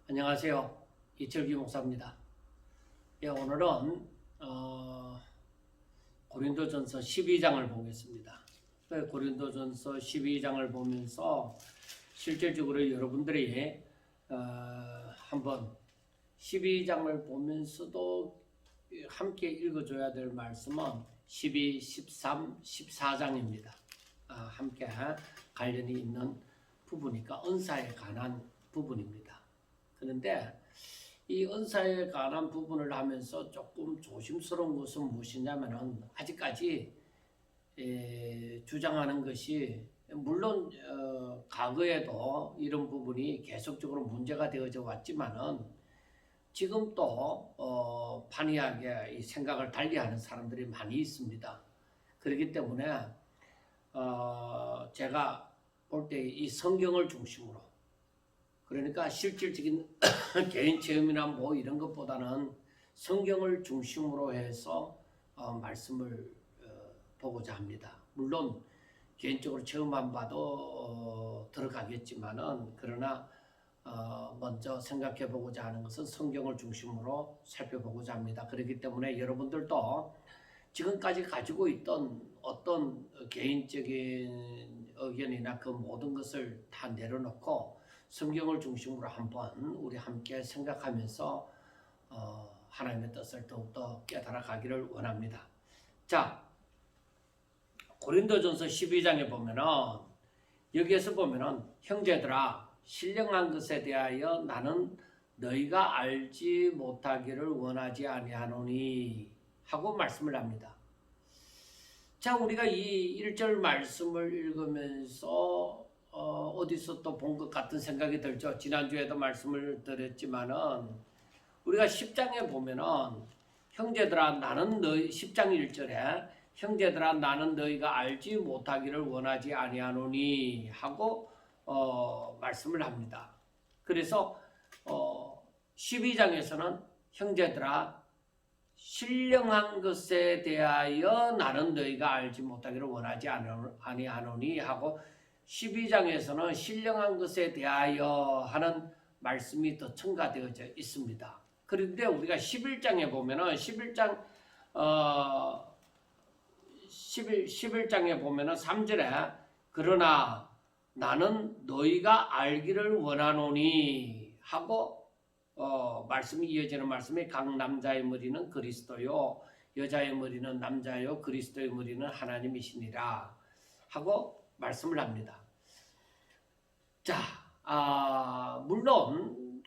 안녕하세요. 이철규 목사입니다. 예, 오늘은 고린도전서 12장을 보겠습니다. 고린도전서 12장을 보면서 실질적으로 여러분들이 한번 12장을 보면서도 함께 읽어줘야 될 말씀은 12, 13, 14장입니다. 함께 관련이 있는 부분이니까 은사에 관한 부분입니다. 그런데 이 은사에 관한 부분을 하면서 조금 조심스러운 것은 무엇이냐면은 아직까지 주장하는 것이 물론 과거에도 이런 부분이 계속적으로 문제가 되어져 왔지만은 지금 또 판이하게 이 생각을 달리하는 사람들이 많이 있습니다. 그렇기 때문에 제가 볼 때 이 성경을 중심으로, 그러니까 실질적인 개인 체험이나 뭐 이런 것보다는 성경을 중심으로 해서 말씀을 보고자 합니다. 물론 개인적으로 체험만 봐도 들어가겠지만은 그러나 먼저 생각해 보고자 하는 것은 성경을 중심으로 살펴보고자 합니다. 그렇기 때문에 여러분들도 지금까지 가지고 있던 어떤 개인적인 의견이나 그 모든 것을 다 내려놓고 성경을 중심으로 한번 우리 함께 생각하면서 하나님의 뜻을 더욱더 깨달아 가기를 원합니다. 자, 고린도전서 12장에 보면은 여기에서 보면은 형제들아 신령한 것에 대하여 나는 너희가 알지 못하기를 원하지 아니하노니 하고 말씀을 합니다. 자, 우리가 이 1절 말씀을 읽으면서 어디서 또 본 것 같은 생각이 들죠. 지난주에도 말씀을 드렸지만은 우리가 10장에 보면은 형제들아 나는 너희 10장 1절에 형제들아 나는 너희가 알지 못하기를 원하지 아니하노니 하고 말씀을 합니다. 그래서 12장에서는 형제들아 신령한 것에 대하여 나는 너희가 알지 못하기를 원하지 아니하노니 하고 12장에서는 신령한 것에 대하여 하는 말씀이 더 첨가되어져 있습니다. 그런데 우리가 11장에 보면은 11장에 보면은 3절에 그러나 나는 너희가 알기를 원하노니 하고 말씀이 이어지는 말씀이 각 남자의 머리는 그리스도요 여자의 머리는 남자요 그리스도의 머리는 하나님이시니라 하고 말씀을 합니다. 자, 물론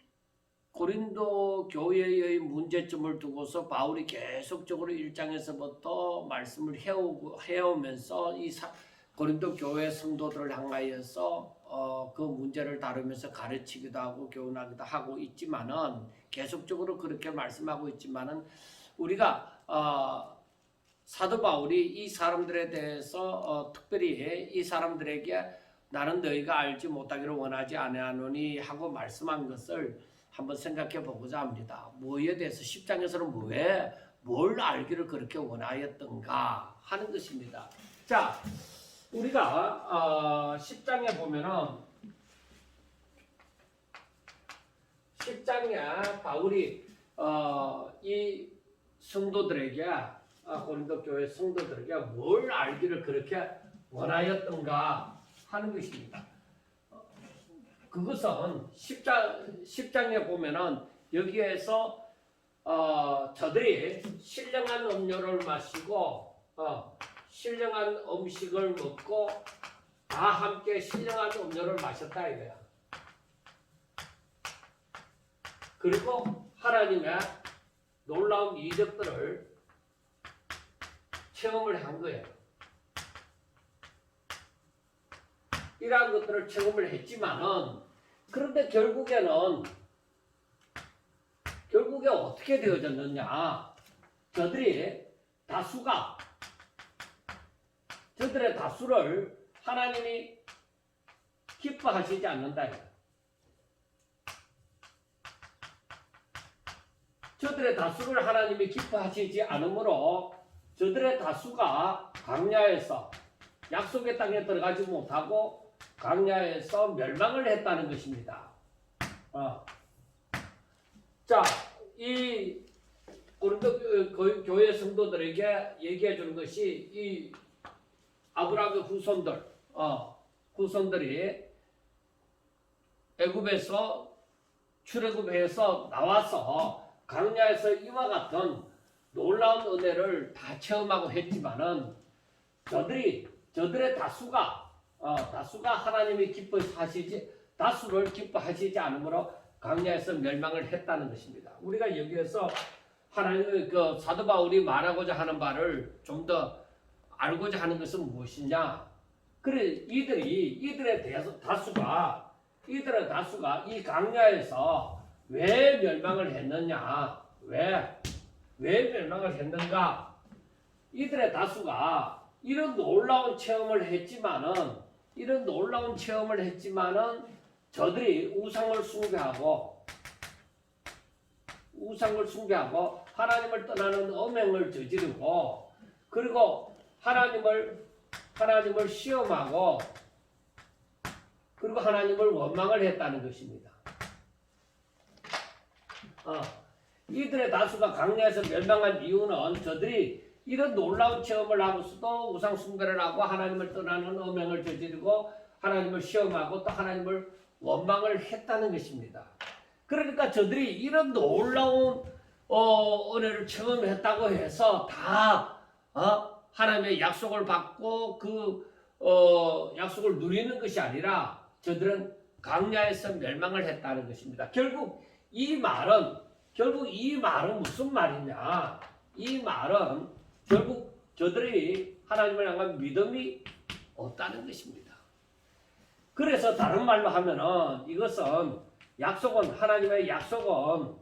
고린도 교회의 문제점을 두고서 바울이 계속적으로 1장에서부터 말씀을 해오면서 이 고린도 교회 성도들을 향하여서 그 문제를 다루면서 가르치기도 하고 교훈하기도 하고 있지만은 계속적으로 그렇게 말씀하고 있지만은 우리가 사도 바울이 이 사람들에 대해서 특별히 이 사람들에게 나는 너희가 알지 못하기를 원하지 아니하노니 하고 말씀한 것을 한번 생각해 보고자 합니다. 뭐에 대해서 10장에서는 왜 뭘 알기를 그렇게 원하였던가 하는 것입니다. 자, 우리가 10장에 보면은 10장에 바울이 이 성도들에게 고린도 교회 성도들에게 뭘 알기를 그렇게 원하였던가 하는 것입니다. 그것은 10장에 보면은 여기에서 저들이 신령한 음료를 마시고 신령한 음식을 먹고 다 함께 신령한 음료를 마셨다 이거야. 그리고 하나님의 놀라운 이적들을 체험을 한 거예요. 이러한 것들을 체험을 했지만은 그런데 결국에 어떻게 되어졌느냐? 저들의 다수를 하나님이 기뻐하시지 않는다. 저들의 다수를 하나님이 기뻐하시지 않으므로 저들의 다수가 광야에서 약속의 땅에 들어가지 못하고 광야에서 멸망을 했다는 것입니다. 자, 이 고린도 교회 성도들에게 얘기해 주는 것이 이 아브라함의 후손들이 애굽에서 출애굽해서 나와서 광야에서 이와 같은 놀라운 은혜를 다 체험하고 했지만은 저들의 다수가 하나님이 다수를 기뻐하시지 않으므로 광야에서 멸망을 했다는 것입니다. 우리가 여기에서 하나님의 그 사도 바울이 말하고자 하는 바를 좀 더 알고자 하는 것은 무엇이냐? 그래 이들의 다수가 이 광야에서 왜 멸망을 했느냐? 왜 멸망을 했는가? 이들의 다수가 이런 놀라운 체험을 했지만은 저들이 우상을 숭배하고 하나님을 떠나는 엄행을 저지르고 그리고 하나님을 시험하고 그리고 하나님을 원망을 했다는 것입니다. 이들의 다수가 광야에서 멸망한 이유는 저들이 이런 놀라운 체험을 하고서도 우상 숭배를 하고 하나님을 떠나는 엄행을 저지르고 하나님을 시험하고 또 하나님을 원망을 했다는 것입니다. 그러니까 저들이 이런 놀라운 은혜를 체험했다고 해서 다 하나님의 약속을 받고 그 약속을 누리는 것이 아니라 저들은 광야에서 멸망을 했다는 것입니다. 결국 이 말은 무슨 말이냐? 이 말은 결국 저들이 하나님을 향한 믿음이 없다는 것입니다. 그래서 다른 말로 하면은 이것은 하나님의 약속은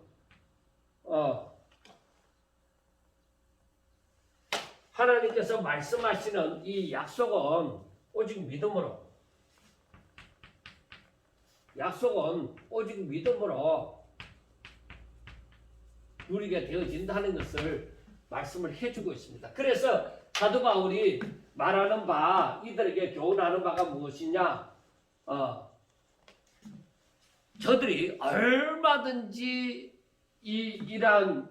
하나님께서 말씀하시는 이 약속은 오직 믿음으로 누리게 되어진다는 것을 말씀을 해주고 있습니다. 그래서 사도 바울이 말하는 바, 이들에게 교훈하는 바가 무엇이냐? 저들이 얼마든지 이러한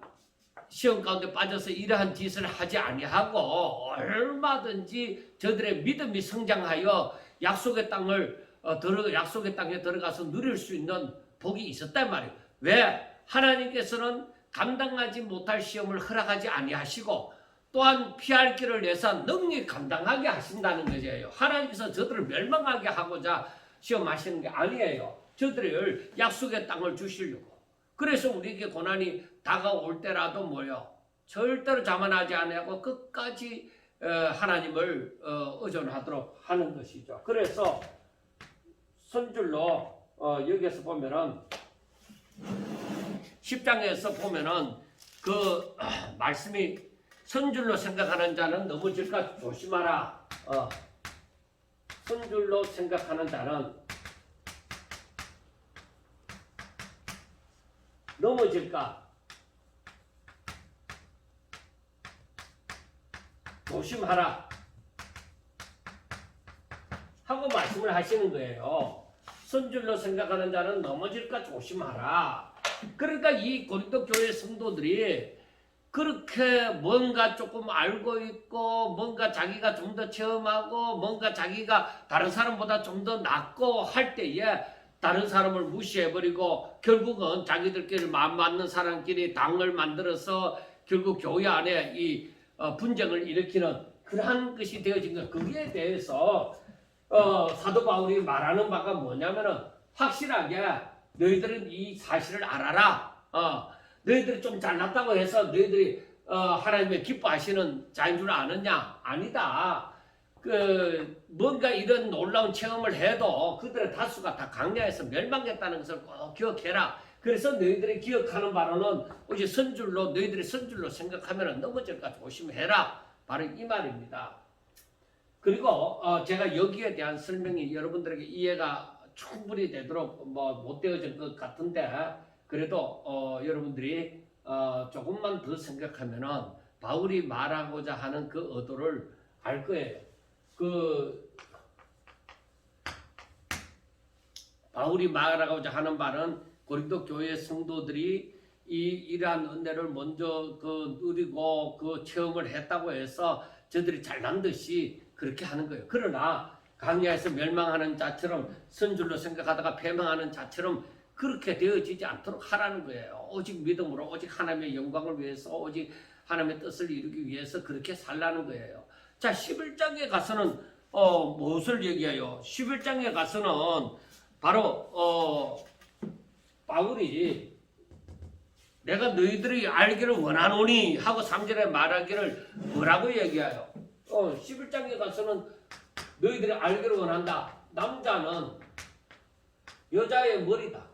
시험 가운데 빠져서 이러한 짓을 하지 아니하고 얼마든지 저들의 믿음이 성장하여 약속의 땅에 들어가서 누릴 수 있는 복이 있었단 말이에요. 왜? 하나님께서는 감당하지 못할 시험을 허락하지 아니하시고 또한 피할 길을 내서 능히 감당하게 하신다는 거예요. 하나님께서 저들을 멸망하게 하고자 시험하시는 게 아니에요. 저들을 약속의 땅을 주시려고. 그래서 우리에게 고난이 다가올 때라도 절대로 자만하지 아니하고 끝까지 하나님을 의존하도록 하는 것이죠. 그래서 선줄로 여기에서 보면은 10장에서 보면은 그 말씀이 선줄로 생각하는 자는 넘어질까 조심하라. 선줄로 생각하는 자는 넘어질까 조심하라 하고 말씀을 하시는 거예요. 선줄로 생각하는 자는 넘어질까 조심하라. 그러니까 이 고린도 교회 성도들이 그렇게 뭔가 조금 알고 있고 뭔가 자기가 좀 더 체험하고 뭔가 자기가 다른 사람보다 좀 더 낫고 할 때에 다른 사람을 무시해버리고 결국은 자기들끼리 마음 맞는 사람끼리 당을 만들어서 결국 교회 안에 이 분쟁을 일으키는 그러한 것이 되어진 것. 거기에 대해서 사도 바울이 말하는 바가 뭐냐면은 확실하게 너희들은 이 사실을 알아라. 너희들이 좀 잘났다고 해서 너희들이 하나님의 기뻐하시는 자인 줄 아느냐? 아니다. 뭔가 이런 놀라운 체험을 해도 그들의 다수가 다 광야에서 멸망했다는 것을 꼭 기억해라. 그래서 너희들이 기억하는 바로는 오직 너희들이 선줄로 생각하면 넘어질까 조심해라. 바로 이 말입니다. 그리고 제가 여기에 대한 설명이 여러분들에게 이해가 충분히 되도록 못 되어질 것 같은데 그래도 여러분들이 조금만 더 생각하면은 바울이 말하고자 하는 그 의도를 알 거예요. 바울이 말하고자 하는 말은 고린도 교회 성도들이 이러한 은혜를 먼저 누리고 체험을 했다고 해서 저들이 잘난 듯이 그렇게 하는 거예요. 그러나 광야에서 멸망하는 자처럼 선줄로 생각하다가 패망하는 자처럼 그렇게 되어지지 않도록 하라는 거예요. 오직 믿음으로 오직 하나님의 영광을 위해서 오직 하나님의 뜻을 이루기 위해서 그렇게 살라는 거예요. 자, 11장에 가서는 무엇을 얘기해요? 11장에 가서는 바로 바울이 내가 너희들이 알기를 원하노니 하고 3절에 말하기를 뭐라고 얘기해요? 11장에 가서는 너희들이 알기를 원한다. 남자는 여자의 머리다.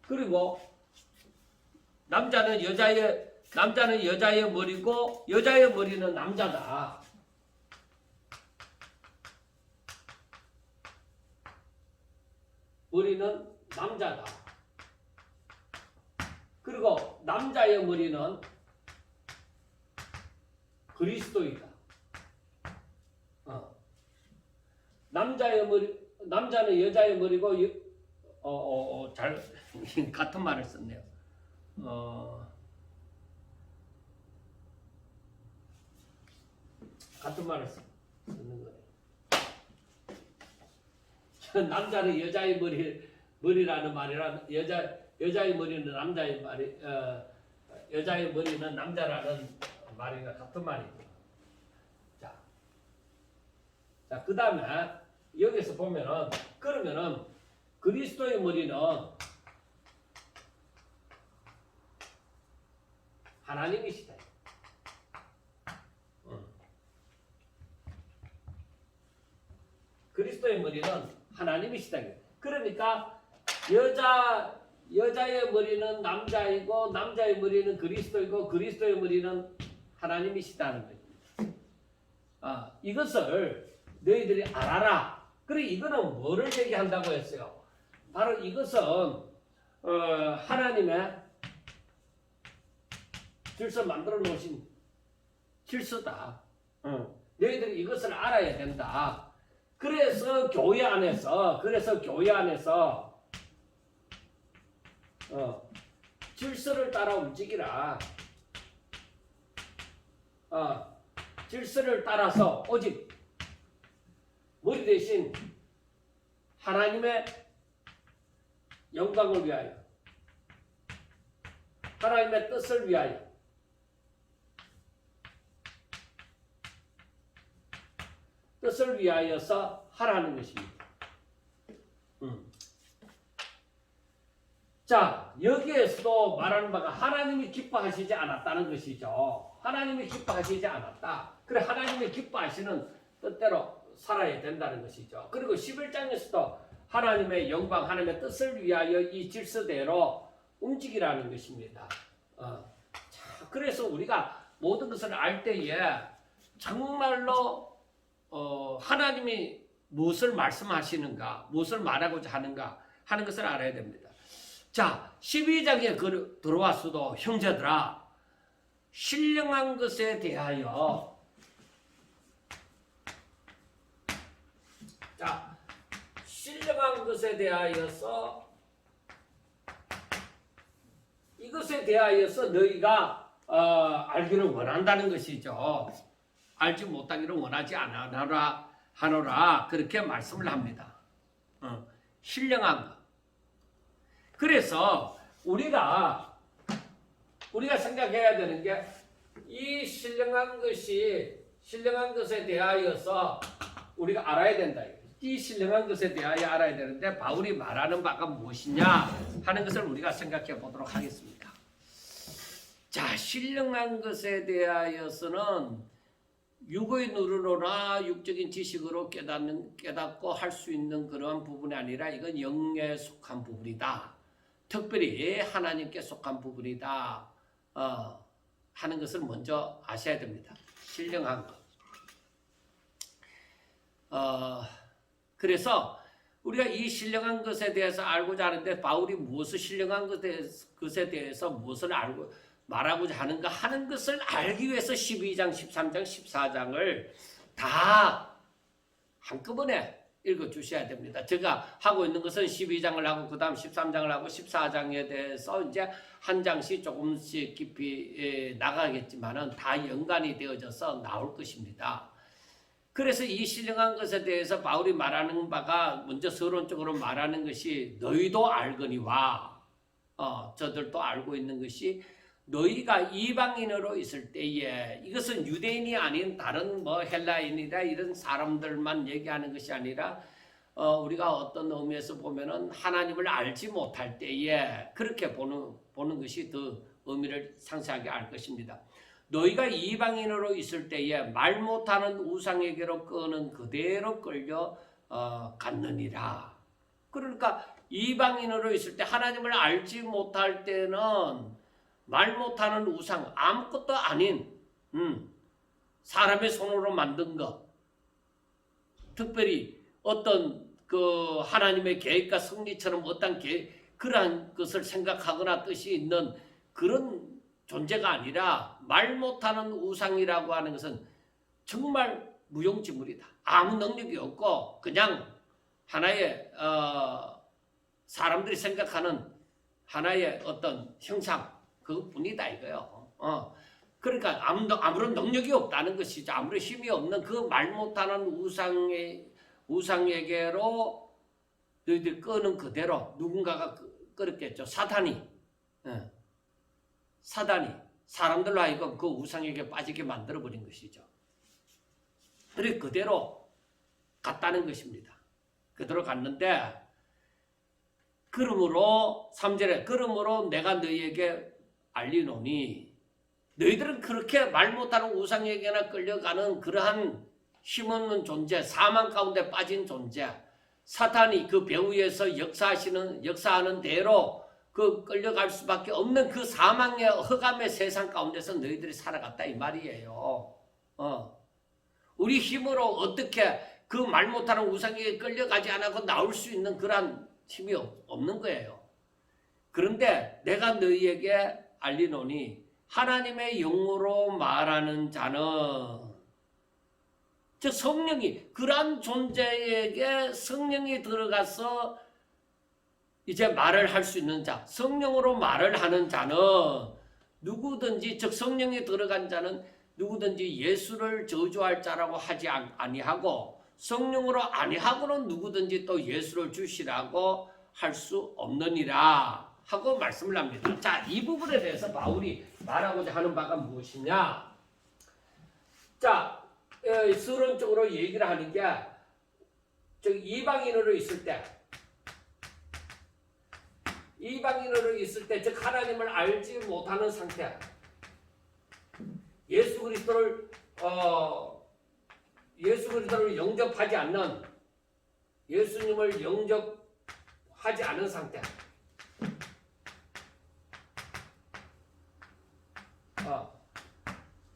그리고 남자는 여자의 머리고 여자의 머리는 남자다. 머리는 남자다. 그리고 남자의 머리는 그리스도이다. 남자는 여자의 머리고 잘 같은 말을 썼네요. 같은 말을 쓰는 거예요. 남자는 여자의 머리라는 말이란 여자의 머리는 남자의 말이 여자의 머리는 남자라는 말이가 같은 말이고. 자, 그 다음에 여기서 보면은 그러면은 그리스도의 머리는 하나님이시다. 그리스도의 머리는 하나님이시다. 그러니까 여자의 머리는 남자이고 남자의 머리는 그리스도이고 그리스도의 머리는 하나님이시다는 거예요. 이것을 너희들이 알아라. 그래, 이거는 뭐를 얘기한다고 했어요? 바로 이것은 하나님의 질서 만들어 놓으신 질서다. 너희들이 이것을 알아야 된다. 그래서 교회 안에서 질서를 따라 움직이라. 질서를 따라서 오직 머리 대신 하나님의 영광을 위하여, 하나님의 뜻을 위하여, 뜻을 위하여서 하라는 것입니다. 자, 여기에서도 말하는 바가 하나님이 기뻐하시지 않았다는 것이죠. 하나님이 기뻐하시지 않았다. 그래, 하나님이 기뻐하시는 뜻대로 살아야 된다는 것이죠. 그리고 11장에서도 하나님의 영광, 하나님의 뜻을 위하여 이 질서대로 움직이라는 것입니다. 자, 그래서 우리가 모든 것을 알 때에 정말로 하나님이 무엇을 말씀하시는가, 무엇을 말하고자 하는가 하는 것을 알아야 됩니다. 자, 12장에 들어왔어도 형제들아, 신령한 것에 대하여, 자, 신령한 것에 대하여서 이것에 대하여서 너희가 알기를 원한다는 것이죠. 알지 못하기를 원하지 하노라 그렇게 말씀을 합니다. 신령한 것. 그래서 우리가 생각해야 되는 게 이 신령한 것에 대하여서 우리가 알아야 된다. 이 신령한 것에 대하여 알아야 되는데 바울이 말하는 바가 무엇이냐 하는 것을 우리가 생각해 보도록 하겠습니다. 자, 신령한 것에 대하여서는 육의 누르로나 육적인 지식으로 깨닫고 할 수 있는 그러한 부분이 아니라 이건 영에 속한 부분이다. 특별히 하나님께 속한 부분이다. 하는 것을 먼저 아셔야 됩니다. 신령한 것. 그래서 우리가 이 신령한 것에 대해서 알고자 하는데 바울이 무엇을 신령한 것에 대해서 무엇을 말하고자 하는가 하는 것을 알기 위해서 12장, 13장, 14장을 다 한꺼번에 읽어주셔야 됩니다. 제가 하고 있는 것은 12장을 하고 그 다음 13장을 하고 14장에 대해서 이제 한 장씩 조금씩 깊이 나가겠지만은 다 연관이 되어져서 나올 것입니다. 그래서 이 신령한 것에 대해서 바울이 말하는 바가 먼저 서론적으로 말하는 것이 너희도 알거니와 저들도 알고 있는 것이 너희가 이방인으로 있을 때에 이것은 유대인이 아닌 다른 뭐 헬라인이라 이런 사람들만 얘기하는 것이 아니라 우리가 어떤 의미에서 보면은 하나님을 알지 못할 때에 그렇게 보는 것이 더 의미를 상세하게 알 것입니다. 너희가 이방인으로 있을 때에 말 못하는 우상에게로 끄는 그대로 끌려 갔느니라. 그러니까 이방인으로 있을 때 하나님을 알지 못할 때는 말 못하는 우상 아무것도 아닌 사람의 손으로 만든 것, 특별히 어떤 그 하나님의 계획과 성리처럼 어떤 그러한 것을 생각하거나 뜻이 있는 그런 존재가 아니라 말 못하는 우상이라고 하는 것은 정말 무용지물이다. 아무 능력이 없고 그냥 하나의 사람들이 생각하는 하나의 어떤 형상 그것뿐이다 이거요. 그러니까 아무런 능력이 없다는 것이죠. 아무런 힘이 없는 그 말 못하는 우상에게로 너희들 끄는 그대로 누군가가 끌었겠죠. 사단이 사람들로 하여금 그 우상에게 빠지게 만들어버린 것이죠. 그래 그대로 갔다는 것입니다. 그대로 갔는데 그러므로 3절에 그러므로 내가 너희에게 알리노니 너희들은 그렇게 말 못하는 우상에게나 끌려가는 그러한 힘없는 존재, 사망 가운데 빠진 존재, 사탄이 그 배후에서 역사하는 대로 그 끌려갈 수밖에 없는 그 사망의 흑암의 세상 가운데서 너희들이 살아갔다 이 말이에요. 우리 힘으로 어떻게 그 말 못하는 우상에게 끌려가지 않고 나올 수 있는 그런 힘이 없는 거예요. 그런데 내가 너희에게 알리노니 하나님의 영으로 말하는 자는 즉 성령이 그러한 존재에게 성령이 들어가서 이제 말을 할 수 있는 자, 성령으로 말을 하는 자는 누구든지 즉 성령이 들어간 자는 누구든지 예수를 저주할 자라고 하지 아니하고 성령으로 아니하고는 누구든지 또 예수를 주시라고 할 수 없느니라 하고 말씀을 합니다. 자, 이 부분에 대해서 바울이 말하고자 하는 바가 무엇이냐? 자, 서론적으로 얘기를 하는 게 즉 이방인으로 있을 때 즉 하나님을 알지 못하는 상태, 예수 그리스도를 영접하지 않는, 예수님을 영접하지 않은 상태,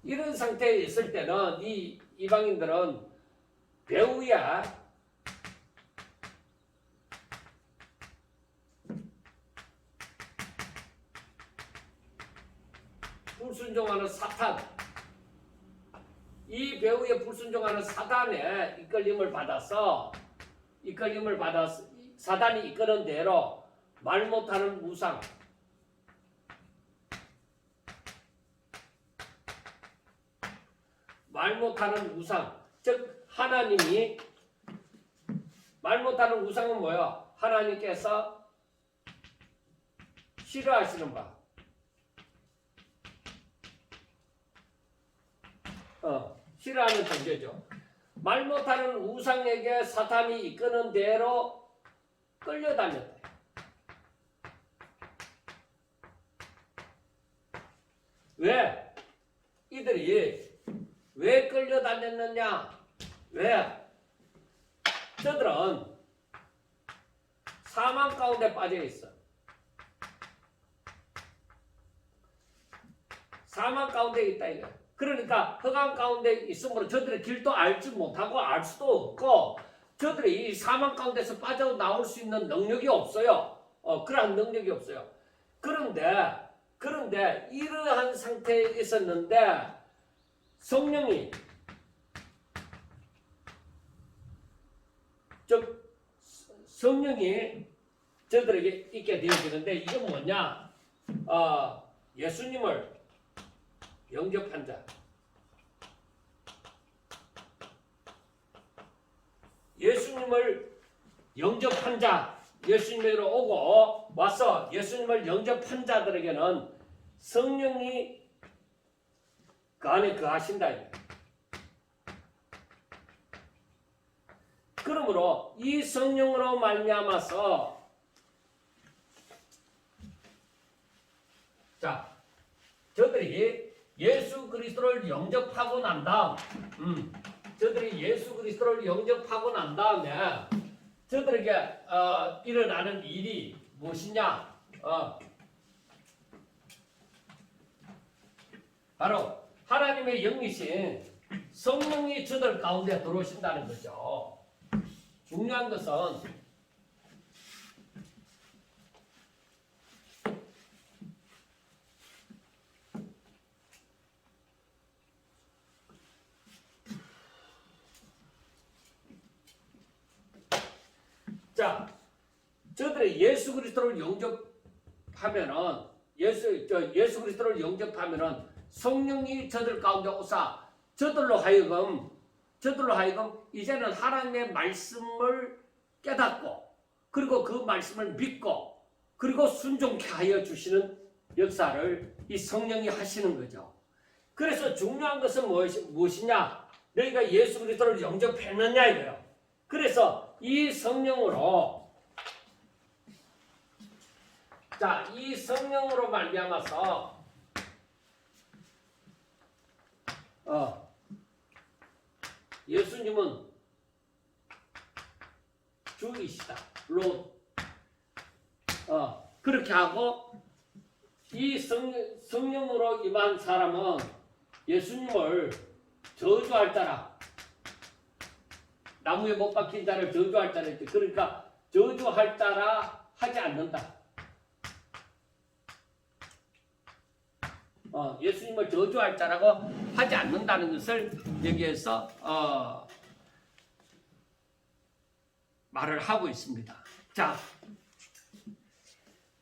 이런 상태에 있을 때는 이 이방인들은 배후야 불순종하는 사탄, 이 배후에 불순종하는 사단의 이끌림을 받아서 사단이 이끄는 대로 말 못하는 우상, 즉 하나님이 말 못하는 우상은 뭐예요? 하나님께서 싫어하시는 바, 싫어하는 존재죠. 말 못하는 우상에게 사탄이 이끄는 대로 끌려다녔다. 왜? 이들이 왜 끌려다녔느냐? 왜? 저들은 사망 가운데 빠져 있어. 사망 가운데 있다 이거야. 그러니까 흑암 가운데 있으므로 저들의 길도 알지 못하고 알 수도 없고 저들이 이 사망 가운데서 빠져나올 수 있는 능력이 없어요. 그러한 능력이 없어요. 그런데 이러한 상태에 있었는데 성령이 즉 성령이 저들에게 있게 되어지는데 이게 뭐냐? 예수님을 영접한 자, 예수님을 영접한 자, 예수님에게로 오고 와서 예수님을 영접한 자들에게는 성령이 그 안에 거하신다. 그러므로 이 성령으로 말미암아서 자, 저들이 예수 그리스도를 영접하고 난 다음, 저들이 예수 그리스도를 영접하고 난 다음에 저들에게 일어나는 일이 무엇이냐? 바로 하나님의 영이신 성령이 저들 가운데 들어오신다는 거죠. 중요한 것은 자, 저들이 예수 그리스도를 영접하면은 예수 그리스도를 영접하면은 성령이 저들 가운데 오사 저들로 하여금 이제는 하나님의 말씀을 깨닫고 그리고 그 말씀을 믿고 그리고 순종케 하여 주시는 역사를 이 성령이 하시는 거죠. 그래서 중요한 것은 무엇이냐? 너희가 예수 그리스도를 영접했느냐 이거예요. 그래서 이 성령으로 이 성령으로 말미암아서 예수님은 주이시다. 그렇게 하고 이 성령으로 임한 사람은 예수님을 저주할 자라. 나무에 못 박힌 자를 저주할 자라 했지. 그러니까 저주할 자라 하지 않는다. 예수님을 저주할 자라고 하지 않는다는 것을 여기에서 말을 하고 있습니다. 자,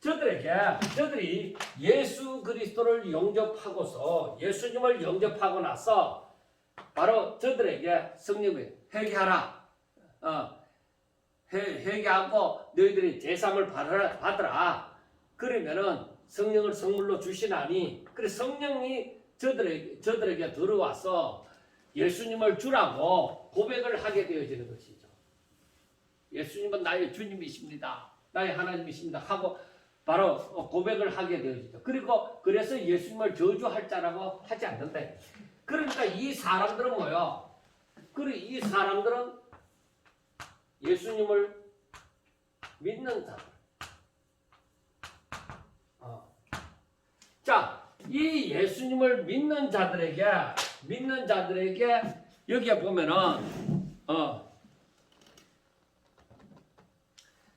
저들이 예수 그리스도를 영접하고서 예수님을 영접하고 나서 바로 저들에게 성령이 회개하라. 회개하고 너희들이 제사함을 받으라. 그러면은 성령을 선물로 주시나니, 그래 성령이 저들에게 들어와서 예수님을 주라고 고백을 하게 되어지는 것이죠. 예수님은 나의 주님이십니다. 나의 하나님이십니다. 하고 바로 고백을 하게 되어지죠. 그리고 그래서 예수님을 저주할 자라고 하지 않는다. 그러니까 이 사람들은 뭐요? 이 사람들은 예수님을 믿는 자들. 자, 이 예수님을 믿는 자들에게 여기에 보면은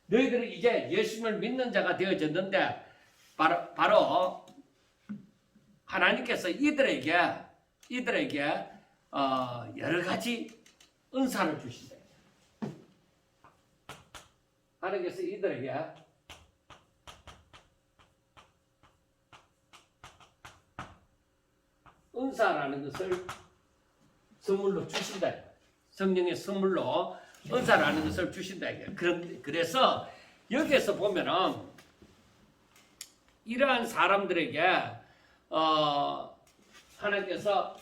너희들이 이제 예수님을 믿는 자가 되어졌는데 바로 하나님께서 이들에게 여러 가지 은사를 주신다. 하나님께서 이들에게 은사라는 것을 선물로 주신다. 성령의 선물로 은사라는 것을 주신다. 그래서 여기에서 보면은 이러한 사람들에게 하나님께서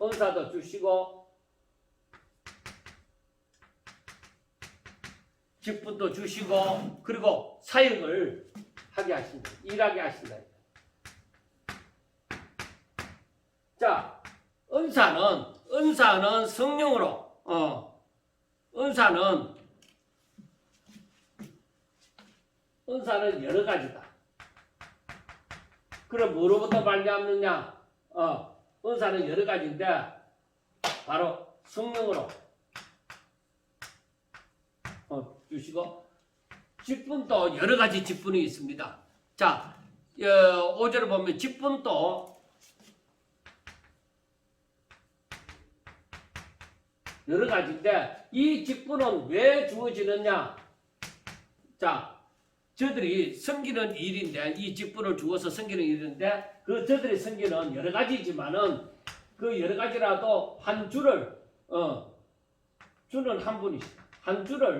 은사도 주시고 직분도 주시고 그리고 사역을 하게 하신다. 일하게 하신다. 자, 은사는 성령으로 은사는 여러 가지다. 그럼 뭐로부터 말미암느냐? 은사는 여러 가지인데 바로 성령으로 주시고 직분도 여러 가지 직분이 있습니다. 자, 5절을 보면 직분도 여러 가지인데 이 직분은 왜 주어지느냐? 자, 저들이 섬기는 일인데 이 직분을 주어서 섬기는 일인데 그 저들이 섬기는 여러 가지지만은 그 여러 가지라도 한 주를 주는 한 분이 한 주를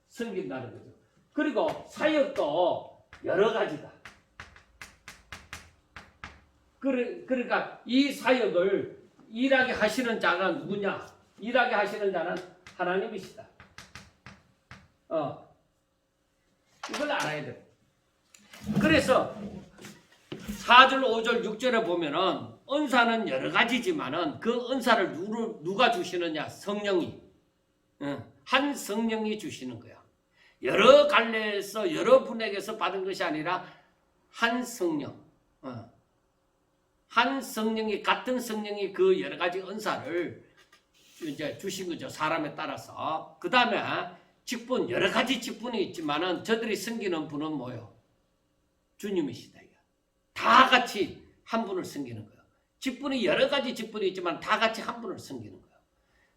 섬긴다는 거죠. 그리고 사역도 여러 가지다. 그러니까 이 사역을 일하게 하시는 자가 누구냐? 일하게 하시는 자는 하나님이시다. 이걸 알아야 돼. 그래서 4절, 5절, 6절에 보면은 은사는 여러 가지지만은 그 은사를 누가 주시느냐? 성령이. 한 성령이 주시는 거야. 여러 갈래에서 여러 분에게서 받은 것이 아니라 한 성령. 한 성령이 같은 성령이 그 여러 가지 은사를 이제 주신 거죠. 사람에 따라서. 그 다음에 직분 여러 가지 직분이 있지만은 저들이 섬기는 분은 뭐요? 주님이시다. 다 같이 한 분을 섬기는 거예요. 직분이 여러 가지 직분이 있지만 다 같이 한 분을 섬기는 거예요.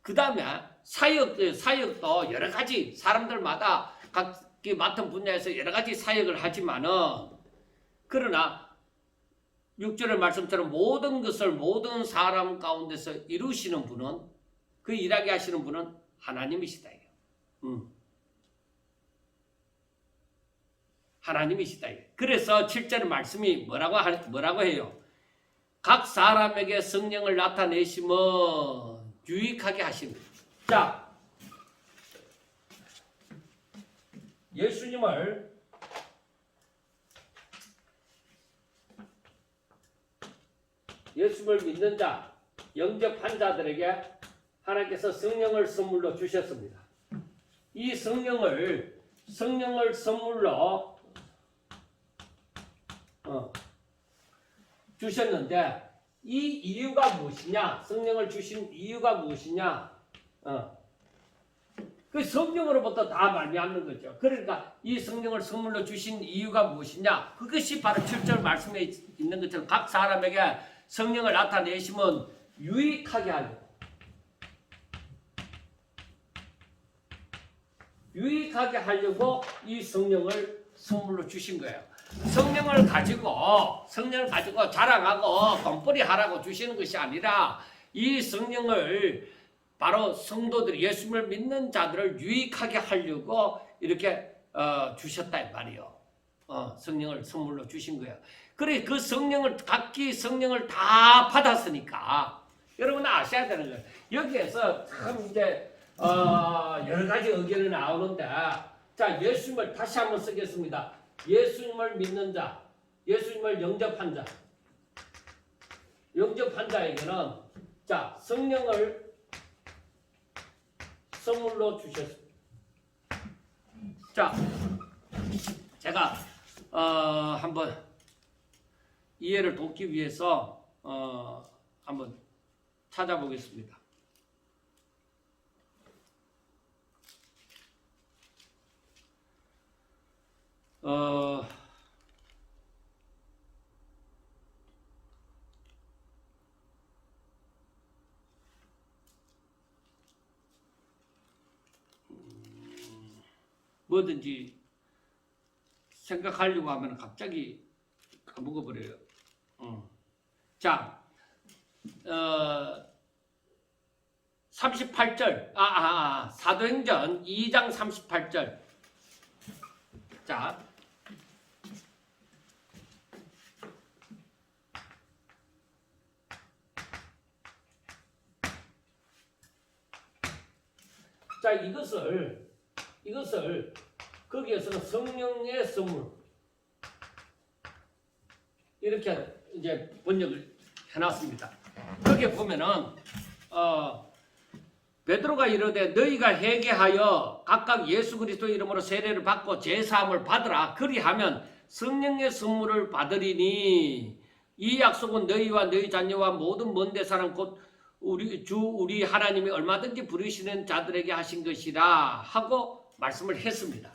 그 다음에 사역도 여러 가지 사람들마다 각기 맡은 분야에서 여러 가지 사역을 하지만은 그러나 6절의 말씀처럼 모든 것을 모든 사람 가운데서 이루시는 분은 그 일하게 하시는 분은 하나님이시다. 하나님이시다. 그래서 7절의 말씀이 뭐라고 해요? 각 사람에게 성령을 나타내시면 유익하게 하십니다. 자, 예수님을 믿는 자, 영접한 자들에게 하나님께서 성령을 선물로 주셨습니다. 이 성령을 선물로 주셨는데 이 이유가 무엇이냐? 성령을 주신 이유가 무엇이냐? 그 성령으로부터 다 말미암는 거죠. 그러니까 이 성령을 선물로 주신 이유가 무엇이냐? 그것이 바로 7절 말씀에 있는 것처럼 각 사람에게 성령을 나타내시면 유익하게 하려고 이 성령을 선물로 주신 거예요. 성령을 가지고 자랑하고 돈벌이 하라고 주시는 것이 아니라 이 성령을 바로 성도들, 예수님을 믿는 자들을 유익하게 하려고 이렇게 주셨다 이 말이에요. 성령을 선물로 주신 거예요. 그래 그 각기 성령을 다 받았으니까 여러분 아셔야 되는 거예요. 여기에서 참 이제 여러 가지 의견이 나오는데 자 예수님을 다시 한번 쓰겠습니다. 예수님을 믿는 자, 예수님을 영접한 자에게는 자 성령을 선물로 주셨습니다. 자, 제가 한번 이해를 돕기 위해서 한번 찾아보겠습니다. 뭐든지 생각하려고 하면 갑자기 까먹어버려요. 자, 38절, 사도행전 2장 38절. 자, 이것을 거기에서는 성령의 선물 이렇게 이제 번역을 해놨습니다. 거기에 보면은 베드로가 이르되 너희가 회개하여 각각 예수 그리스도 이름으로 세례를 받고 제사함을 받으라. 그리하면 성령의 선물을 받으리니 이 약속은 너희와 너희 자녀와 모든 먼데 사람 곧 우리 하나님이 얼마든지 부르시는 자들에게 하신 것이라 하고 말씀을 했습니다.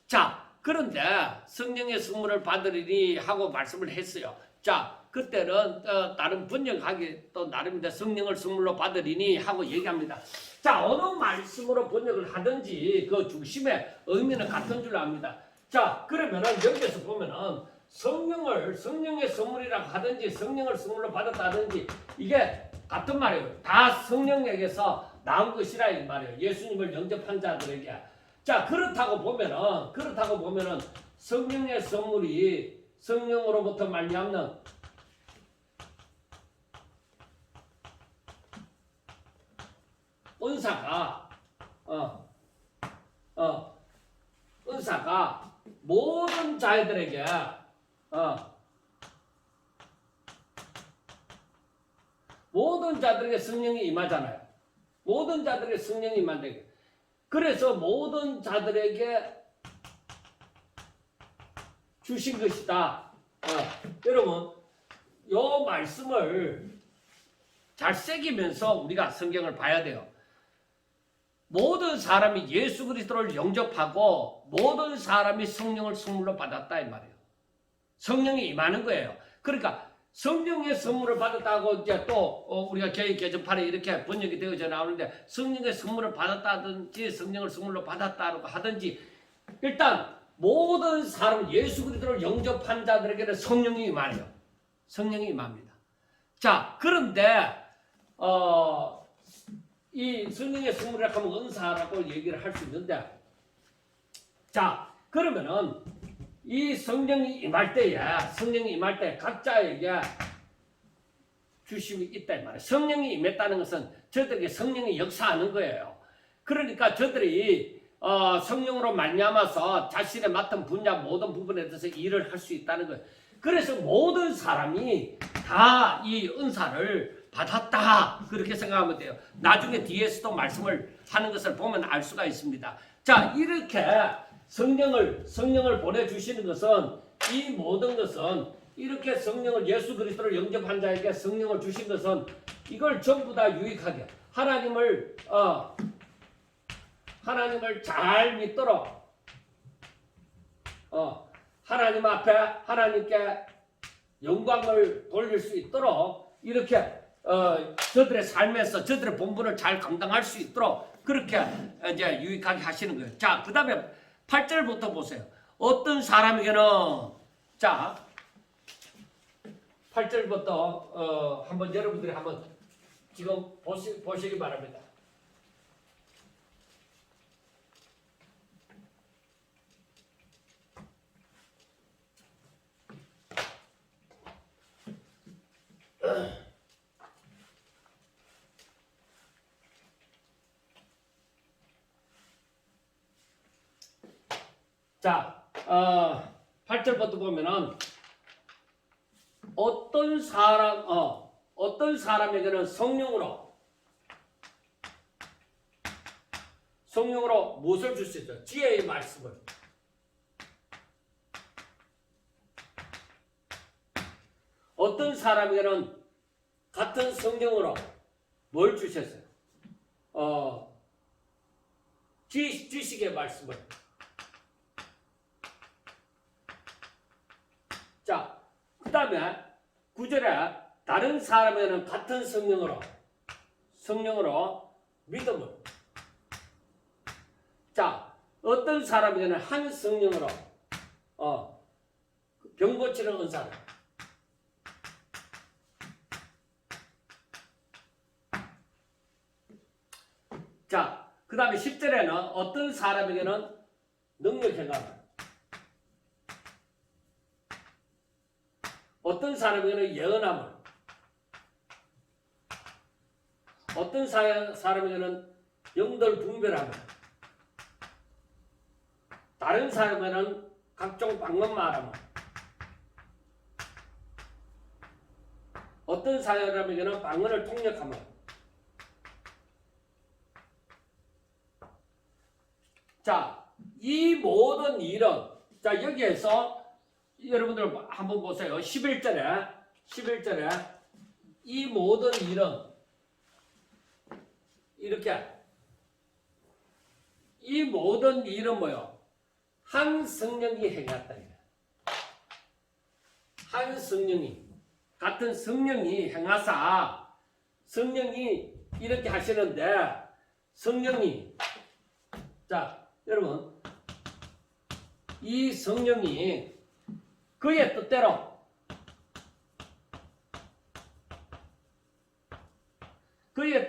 자, 그런데 성령의 선물을 받으리니 하고 말씀을 했어요. 자, 그때는 다른 번역하기 또 나름인데 성령을 선물로 받으리니 하고 얘기합니다. 자, 어느 말씀으로 번역을 하든지 그 중심의 의미는 같은 줄 압니다. 자, 그러면은 여기에서 보면은 성령의 선물이라고 하든지 성령을 선물로 받았다든지 이게 같은 말이에요. 다 성령에게서 나온 것이라 이 말이에요. 예수님을 영접한 자들에게. 자, 그렇다고 보면은 성령의 선물이 성령으로부터 말미암는 은사가 모든 자들에게 모든 자들에게 성령이 임하잖아요. 모든 자들에게 성령이 임한다. 그래서 모든 자들에게 주신 것이다. 여러분, 요 말씀을 잘 새기면서 우리가 성경을 봐야 돼요. 모든 사람이 예수 그리스도를 영접하고 모든 사람이 성령을 선물로 받았다 이 말이에요. 성령이 임하는 거예요. 그러니까 성령의 선물을 받았다고 이제 또 우리가 개정판에 이렇게 번역이 되어져 나오는데 성령의 선물을 받았다든지 성령을 선물로 받았다고 하든지 일단 모든 사람 예수 그리스도를 영접한 자들에게는 성령이 임하네요. 성령이 임합니다. 자, 그런데 이 성령의 선물이라고 하면 은사라고 얘기를 할 수 있는데, 자, 그러면은 이 성령이 임할 때 각자에게 주심이 있다 이 말이에요. 성령이 임했다는 것은 저들에게 성령이 역사하는 거예요. 그러니까 저들이 성령으로 말미암아서 자신의 맡은 분야 모든 부분에 대해서 일을 할 수 있다는 거예요. 그래서 모든 사람이 다 이 은사를 받았다 그렇게 생각하면 돼요. 나중에 뒤에서도 말씀을 하는 것을 보면 알 수가 있습니다. 자, 이렇게 성령을 보내주시는 것은 이 모든 것은 이렇게 성령을 예수 그리스도를 영접한 자에게 성령을 주신 것은 이걸 전부 다 유익하게 하나님을 잘 믿도록 하나님 앞에 하나님께 영광을 돌릴 수 있도록 이렇게 저들의 삶에서 저들의 본분을 잘 감당할 수 있도록 그렇게 이제 유익하게 하시는 거예요. 자, 그 다음에 8절부터 보세요. 어떤 사람에게는 자 8절부터 한번 여러분들이 한번 지금 보시기 바랍니다. 자, 8절부터 보면은 어떤 사람에게는 성령으로 무엇을 줄 수 있죠? 지혜의 말씀을. 어떤 사람에게는 같은 성령으로 뭘 주셨어요? 지식의 말씀을. 자, 그 다음에 9절에 다른 사람에게는 같은 성령으로 믿음을. 자, 어떤 사람에게는 한 성령으로 병 고치는 은사를. 자, 그 다음에 10절에는 어떤 사람에게는 능력 행함을. 어떤 사람에게는 예언함을, 어떤 사람에게는 영들 분별함을, 다른 사람에게는 각종 방언 말함을, 어떤 사람에게는 방언을 통역함을. 자, 이 모든 일은 자 여기에서 여러분들 한번 보세요. 11절에 이 모든 일은 이렇게 이 모든 일은 뭐요? 한 성령이 행했다. 한 성령이 같은 성령이 행하사 성령이 이렇게 하시는데 성령이, 자 여러분, 이 성령이 그의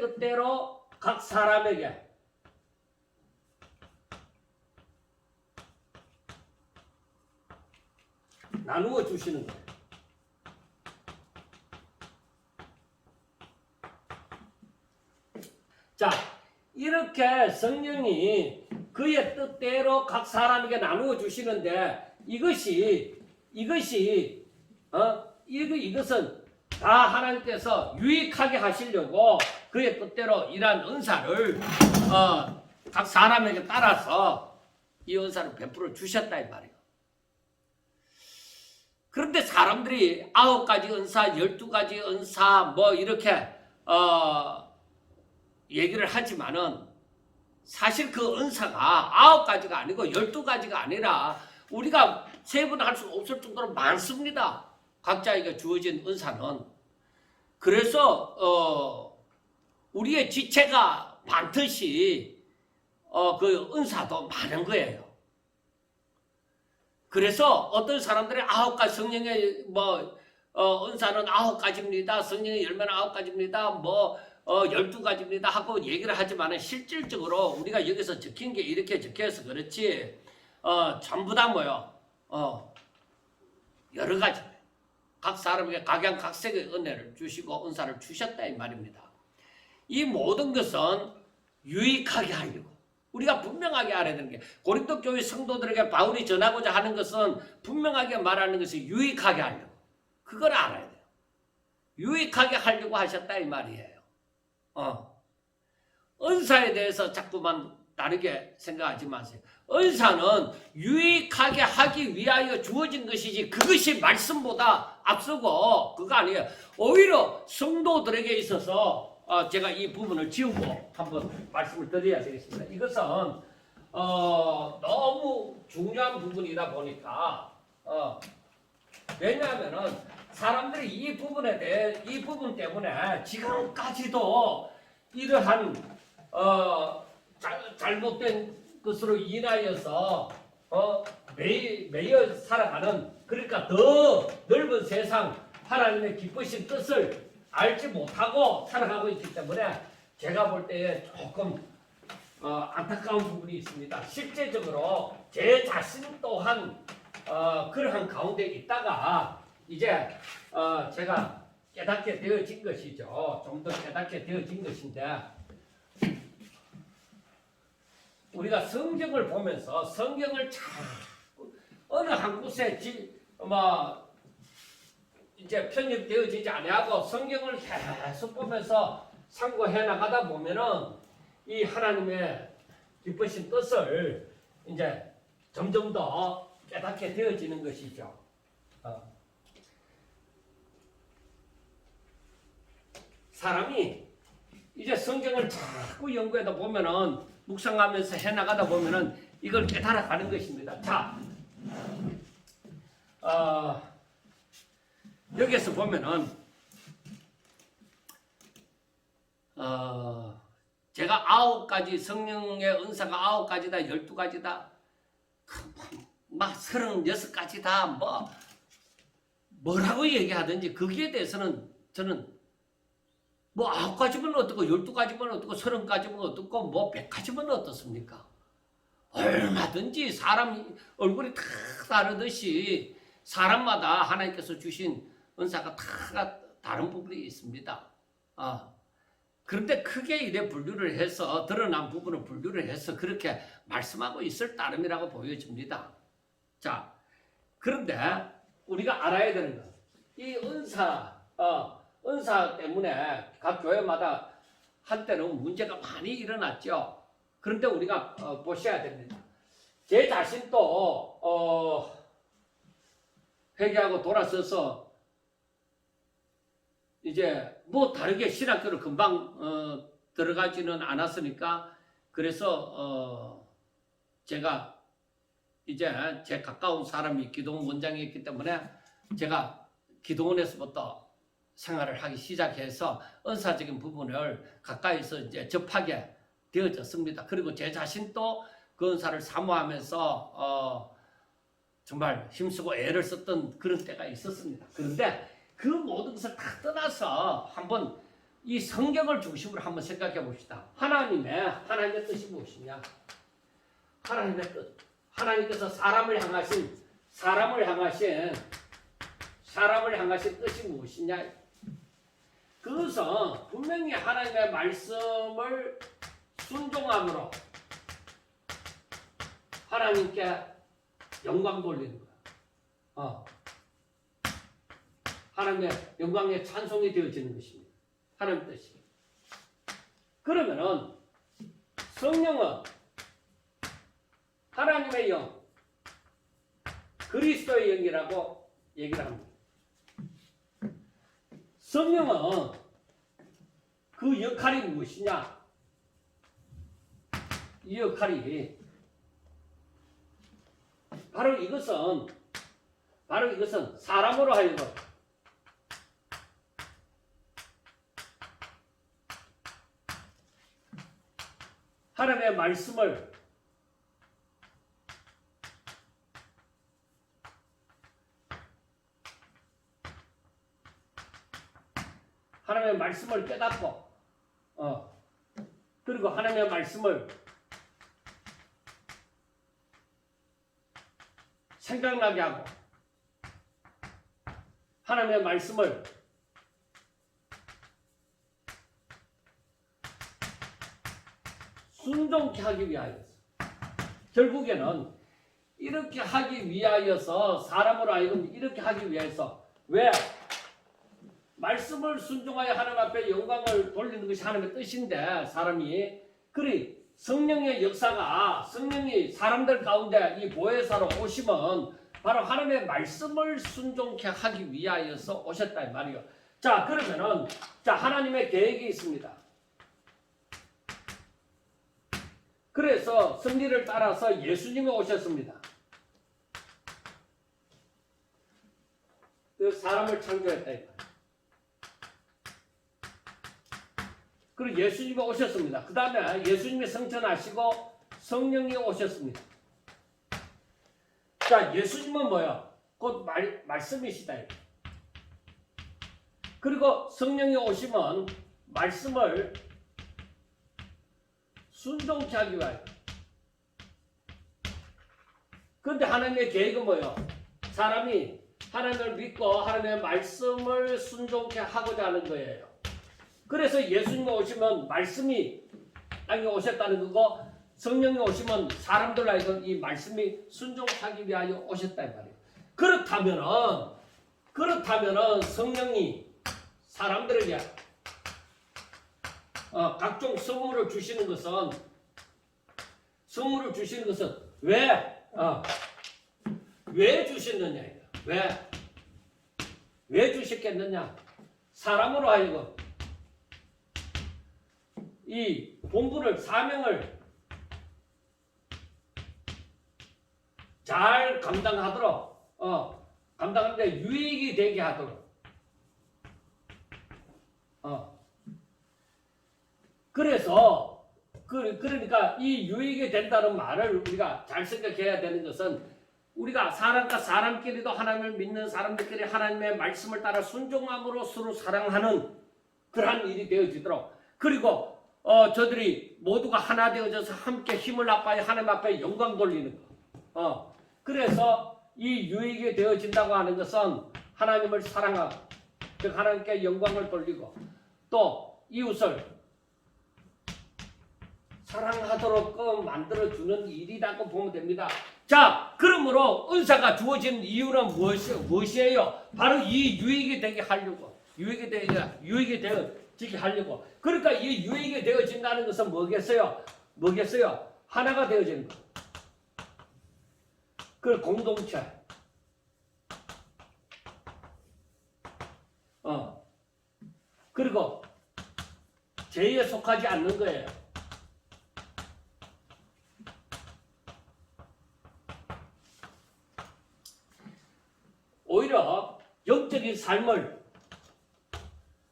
뜻대로 각 사람에게 나누어 주시는 거예요. 자, 이렇게 성령이 그의 뜻대로 각 사람에게 나누어 주시는데 이것은 다 하나님께서 유익하게 하시려고 그의 뜻대로 이러한 은사를 각 사람에게 따라서 이 은사를 베풀어 주셨다 이 말이에요. 그런데 사람들이 9가지 은사, 12가지 은사 뭐 이렇게 얘기를 하지만은 사실 그 은사가 9가지가 아니고 12가지가 아니라 우리가 세분할 수 없을 정도로 많습니다. 각자에게 주어진 은사는. 그래서 우리의 지체가 많듯이 그 은사도 많은 거예요. 그래서 어떤 사람들이 9가지 성령의 은사는 9가지입니다. 성령의 열매는 9가지입니다. 12가지입니다 하고 얘기를 하지만 실질적으로 우리가 여기서 적힌 게 이렇게 적혀서 그렇지 전부 다 여러 가지 각 사람에게 각양각색의 은혜를 주시고 은사를 주셨다 이 말입니다. 이 모든 것은 유익하게 하려고 우리가 분명하게 알아야 되는 게 고린도 교회 성도들에게 바울이 전하고자 하는 것은 분명하게 말하는 것이 유익하게 하려고 그걸 알아야 돼요. 유익하게 하려고 하셨다 이 말이에요. 은사에 대해서 자꾸만 다르게 생각하지 마세요. 은사는 유익하게 하기 위하여 주어진 것이지 그것이 말씀보다 앞서고 그거 아니에요. 오히려 성도들에게 있어서 제가 이 부분을 지우고 한번 말씀을 드려야 되겠습니다. 이것은 너무 중요한 부분이다 보니까 왜냐하면은 사람들이 이 부분 때문에 지금까지도 이러한 잘못된 것으로 인하여서 매여 살아가는 그러니까 더 넓은 세상 하나님의 기쁘신 뜻을 알지 못하고 살아가고 있기 때문에 제가 볼 때에 조금 안타까운 부분이 있습니다. 실제적으로 제 자신 또한 그러한 가운데 있다가 이제 제가 깨닫게 되어진 것이죠. 좀 더 깨닫게 되어진 것인데 우리가 성경을 보면서 성경을 잘 어느 한 곳에 이제 편집되어지지 아니하고 성경을 계속 보면서 참고해 나가다 보면은 이 하나님의 기쁘신 뜻을 이제 점점 더 깨닫게 되어지는 것이죠. 사람이 이제 성경을 자꾸 연구하다 보면은 묵상하면서 해나가다 보면은 이걸 깨달아가는 것입니다. 자, 여기서 보면은 제가 9가지 성령의 은사가 9가지다, 12가지다, 막 36가지다, 뭐라고 얘기하든지 거기에 대해서는 저는 9가지면 어떻고 12가지면 어떻고 30가지면 어떻고 100가지면 어떻습니까? 얼마든지 사람 얼굴이 다 다르듯이 사람마다 하나님께서 주신 은사가 다 다른 부분이 있습니다. 그런데 크게 이래 분류를 해서 드러난 부분을 분류를 해서 그렇게 말씀하고 있을 따름이라고 보여집니다. 자, 그런데 우리가 알아야 되는 것, 이 은사 때문에 각 교회마다 한때는 문제가 많이 일어났죠. 그런데 우리가 보셔야 됩니다. 제 자신도 회개하고 돌아서서 이제 다르게 신학교를 금방 들어가지는 않았으니까 그래서 제가 이제 제 가까운 사람이 기도원 원장이었기 때문에 제가 기도원에서부터 생활을 하기 시작해서 은사적인 부분을 가까이서 이제 접하게 되어졌습니다. 그리고 제 자신도 그 은사를 사모하면서 정말 힘쓰고 애를 썼던 그런 때가 있었습니다. 그런데 그 모든 것을 다 떠나서 한번 이 성경을 중심으로 한번 생각해 봅시다. 하나님의 뜻이 무엇이냐? 하나님의 뜻. 하나님께서 사람을 향하신 뜻이 무엇이냐? 그것은 분명히 하나님의 말씀을 순종함으로 하나님께 영광 돌리는 거야. 하나님의 영광의 찬송이 되어지는 것입니다. 하나님 뜻이. 그러면은 성령은 하나님의 영, 그리스도의 영이라고 얘기를 합니다. 성령은 그 역할이 무엇이냐? 이 역할이 바로 이것은 사람으로 하여금 하나님의 말씀을 깨닫고 그리고 하나님의 말씀을 생각나게 하고 하나님의 말씀을 순종케 하기 위하여서 결국에는 이렇게 하기 위하여서 사람으로 하여금 이렇게 하기 위해서 왜? 말씀을 순종하여 하나님 앞에 영광을 돌리는 것이 하나님의 뜻인데 사람이 그리 성령의 역사가 성령이 사람들 가운데 이 보혜사로 오시면 바로 하나님의 말씀을 순종케 하기 위하여서 오셨다 이 말이요. 자 그러면은 하나님의 계획이 있습니다. 그래서 섭리를 따라서 예수님이 오셨습니다. 그 사람을 창조했다 이 말이요. 그리고 예수님이 오셨습니다. 그 다음에 예수님이 성천하시고 성령이 오셨습니다. 자, 예수님은 뭐야? 곧 말씀이시다. 그리고 성령이 오시면 말씀을 순종케 하기 위하여. 그런데 하나님의 계획은 뭐예요? 사람이 하나님을 믿고 하나님의 말씀을 순종케 하고자 하는 거예요. 그래서 예수님이 오시면 말씀이 땅에 오셨다는 거고 성령이 오시면 사람들로 하여금 이 말씀이 순종하기 위하여 오셨다 이 말이에요. 그렇다면은 성령이 사람들에게 각종 선물을 주시는 것은 왜 주셨느냐? 왜 주셨겠느냐? 사람으로 하여금 이 본분을 사명을 잘 감당하도록 감당하는데 유익이 되게 하도록 그래서 그러니까 이 유익이 된다는 말을 우리가 잘 생각해야 되는 것은 우리가 사람과 사람끼리도 하나님을 믿는 사람들끼리 하나님의 말씀을 따라 순종함으로 서로 사랑하는 그러한 일이 되어지도록 그리고 저들이 모두가 하나 되어져서 함께 힘을 합하여 하나님 앞에 영광 돌리는 거. 그래서 이 유익이 되어진다고 하는 것은 하나님을 사랑하고 즉 하나님께 영광을 돌리고 또 이웃을 사랑하도록 만들어주는 일이라고 보면 됩니다. 자, 그러므로 은사가 주어진 이유는 무엇이에요? 바로 이 유익이 되게 하려고 유익이 되게 하려고. 그러니까 이 유익이 되어진다는 것은 뭐겠어요? 하나가 되어지는 거. 그 공동체. 그리고 죄에 속하지 않는 거예요. 오히려 영적인 삶을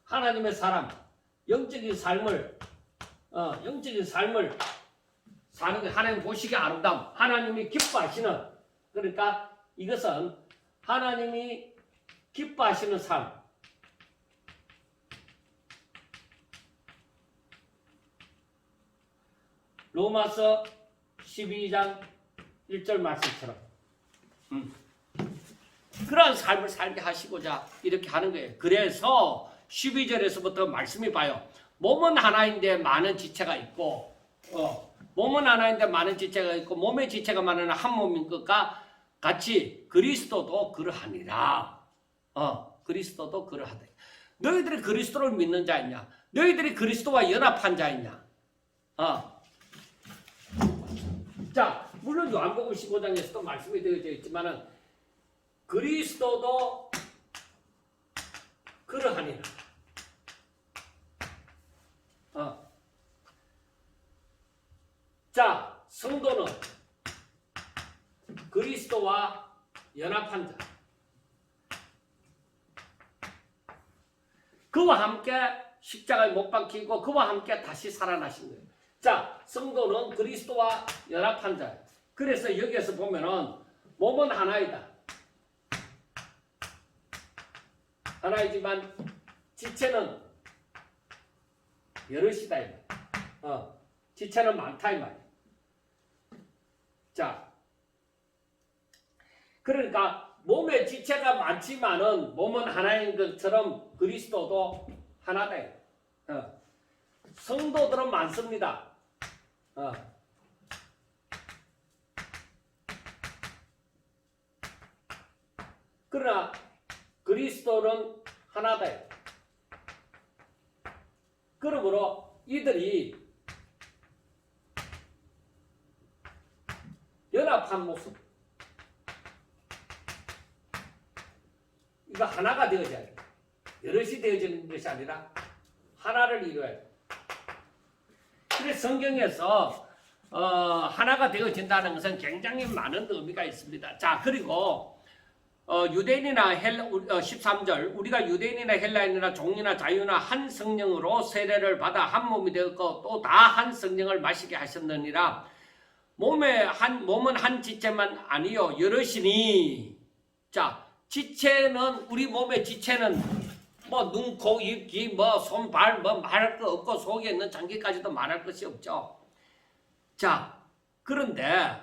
하나님의 사람, 영적인 삶을 영적인 삶을 사는 게 하나님 보시기에 아름다움, 하나님이 기뻐하시는, 그러니까 이것은 하나님이 기뻐하시는 삶. 로마서 12장 1절 말씀처럼 그러한 삶을 살게 하시고자 이렇게 하는 거예요. 그래서 12절에서부터 말씀이 봐요. 몸은 하나인데 많은 지체가 있고 몸은 하나인데 많은 지체가 있고 몸의 지체가 많으나 한 몸인 것과 같이 그리스도도 그러하니라. 그리스도도 그러하다. 너희들이 그리스도를 믿는 자이냐? 너희들이 그리스도와 연합한 자이냐? 자, 물론 요한복음 15장에서도 말씀이 되어져 있지만은 그리스도도 그러하니라. 자, 성도는 그리스도와 연합한 자. 그와 함께 십자가에 못 박히고 그와 함께 다시 살아나신 거예요. 자, 성도는 그리스도와 연합한 자. 그래서 여기에서 보면은 몸은 하나이다. 하나이지만 지체는 여럿이다. 지체는 많다 이 말이야. 자, 그러니까 몸의 지체가 많지만은 몸은 하나인 것처럼 그리스도도 하나다. 성도들은 많습니다. 그러나 그리스도는 하나다. 그러므로 이들이 연합한 모습, 이거 하나가 되어져야 돼. 여럿이 되어지는 것이 아니라 하나를 이루어야 돼. 그래서 성경에서 하나가 되어진다는 것은 굉장히 많은 의미가 있습니다. 자, 그리고 유대인이나 13절 우리가 유대인이나 헬라인이나 종이나 자유나 한 성령으로 세례를 받아 한 몸이 되었고 또 다 한 성령을 마시게 하셨느니라. 몸은 한 지체만 아니요 여럿이니. 자, 지체는 우리 몸의 지체는 뭐 눈, 코, 입, 귀, 뭐 손, 발 뭐 말할 거 없고 속에 있는 장기까지도 말할 것이 없죠. 자, 그런데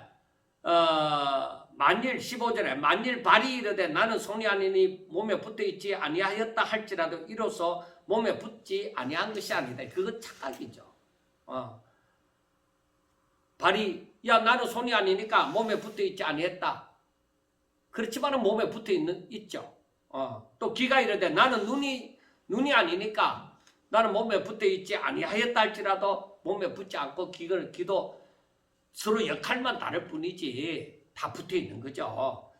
만일 15절에 만일 발이 이르되 나는 손이 아니니 몸에 붙어 있지 아니하였다 할지라도 이로써 몸에 붙지 아니한 것이 아니다. 그거 착각이죠. 발이 야 나는 손이 아니니까 몸에 붙어 있지 아니했다. 그렇지만은 몸에 붙어 있죠. 또 귀가 이르되 나는 눈이 아니니까 나는 몸에 붙어 있지 아니하였다 할지라도 몸에 붙지 않고 귀도 서로 역할만 다를 뿐이지 다 붙어 있는 거죠.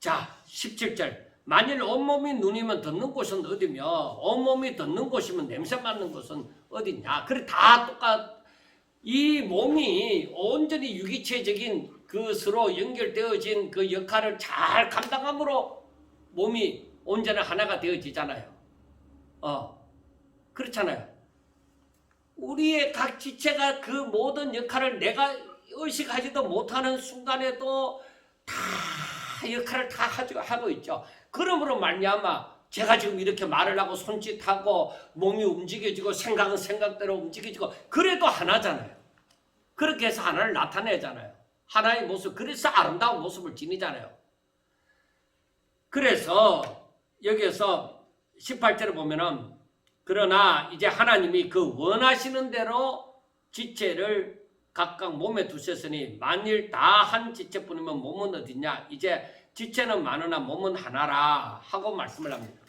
자, 17절 만일 온몸이 눈이면 듣는 곳은 어디며 온몸이 듣는 곳이면 냄새 맡는 곳은 어디냐. 그래 다 이 몸이 온전히 유기체적인 그것으로 연결되어진 그 역할을 잘 감당함으로 몸이 온전한 하나가 되어지잖아요. 그렇잖아요. 우리의 각 지체가 그 모든 역할을 내가 의식하지도 못하는 순간에도 다 역할을 다 하고 있죠. 그러므로 말미암아 제가 지금 이렇게 말을 하고 손짓하고 몸이 움직여지고 생각은 생각대로 움직여지고 그래도 하나잖아요. 그렇게 해서 하나를 나타내잖아요. 하나의 모습, 그래서 아름다운 모습을 지니잖아요. 그래서 여기에서 18절에 보면은 그러나 이제 하나님이 그 원하시는 대로 지체를 각각 몸에 두셨으니 만일 다 한 지체뿐이면 몸은 어디냐. 이제 지체는 많으나 몸은 하나라 하고 말씀을 합니다.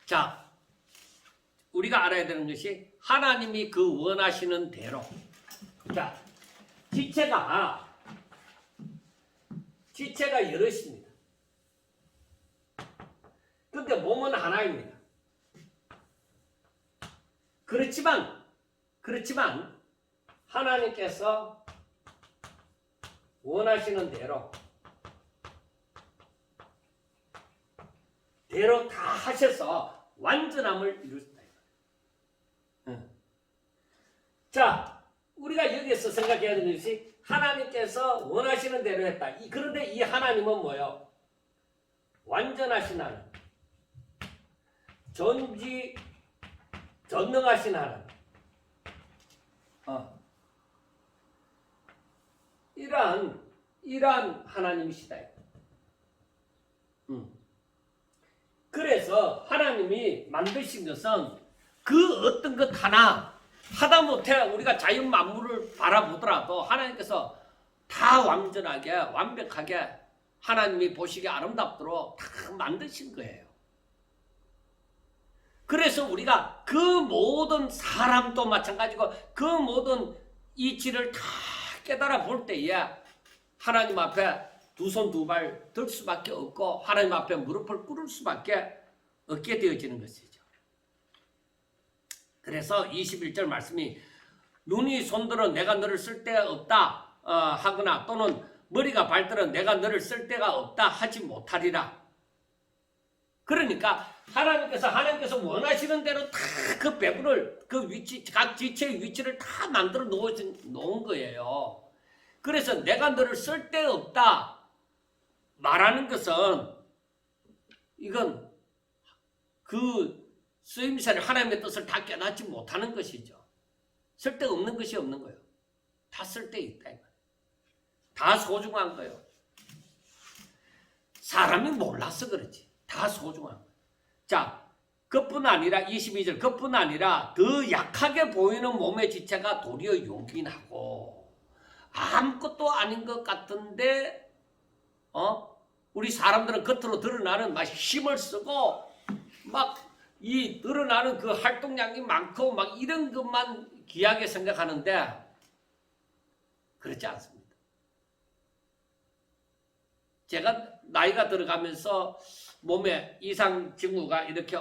자, 우리가 알아야 되는 것이 하나님이 그 원하시는 대로. 자, 지체가 여럿입니다. 근데 몸은 하나입니다. 그렇지만 하나님께서 원하시는 대로 대로 다 하셔서 완전함을 이루셨다. 자, 우리가 여기에서 생각해야 되는 것이 하나님께서 원하시는 대로 했다. 그런데 이 하나님은 뭐예요? 완전하신 하나님, 전능하신 하나님. 이러한 하나님이시다. 그래서 하나님이 만드신 것은 그 어떤 것 하나 하다못해 우리가 자연 만물을 바라보더라도 하나님께서 다 완전하게 완벽하게 하나님이 보시기에 아름답도록 다 만드신 거예요. 그래서 우리가 그 모든 사람도 마찬가지고 그 모든 이치를 다 깨달아 볼 때에 하나님 앞에 두 손 두 발 들 수밖에 없고 하나님 앞에 무릎을 꿇을 수밖에 없게 되어지는 것이죠. 그래서 21절 말씀이 눈이 손들어 내가 너를 쓸 데가 없다 하거나 또는 머리가 발들어 내가 너를 쓸 데가 없다 하지 못하리라. 그러니까 하나님께서 원하시는 대로 다 그 배분을 그 위치 각 지체의 위치를 다 만들어 놓은 거예요. 그래서 내가 너를 쓸 데 없다 말하는 것은 이건 그 쓰임새를 하나님의 뜻을 다 깨닫지 못하는 것이죠. 쓸데없는 것이 없는 거예요. 다 쓸데 있다. 다 소중한 거예요. 사람이 몰라서 그렇지. 다 소중한 거예요. 자, 그뿐 아니라 22절 그뿐 아니라 더 약하게 보이는 몸의 지체가 도리어 요긴하고 아무것도 아닌 것 같은데 우리 사람들은 겉으로 드러나는 막 힘을 쓰고 막 이 드러나는 그 활동량이 많고 막 이런 것만 귀하게 생각하는데 그렇지 않습니다. 제가 나이가 들어가면서 몸에 이상 징후가 이렇게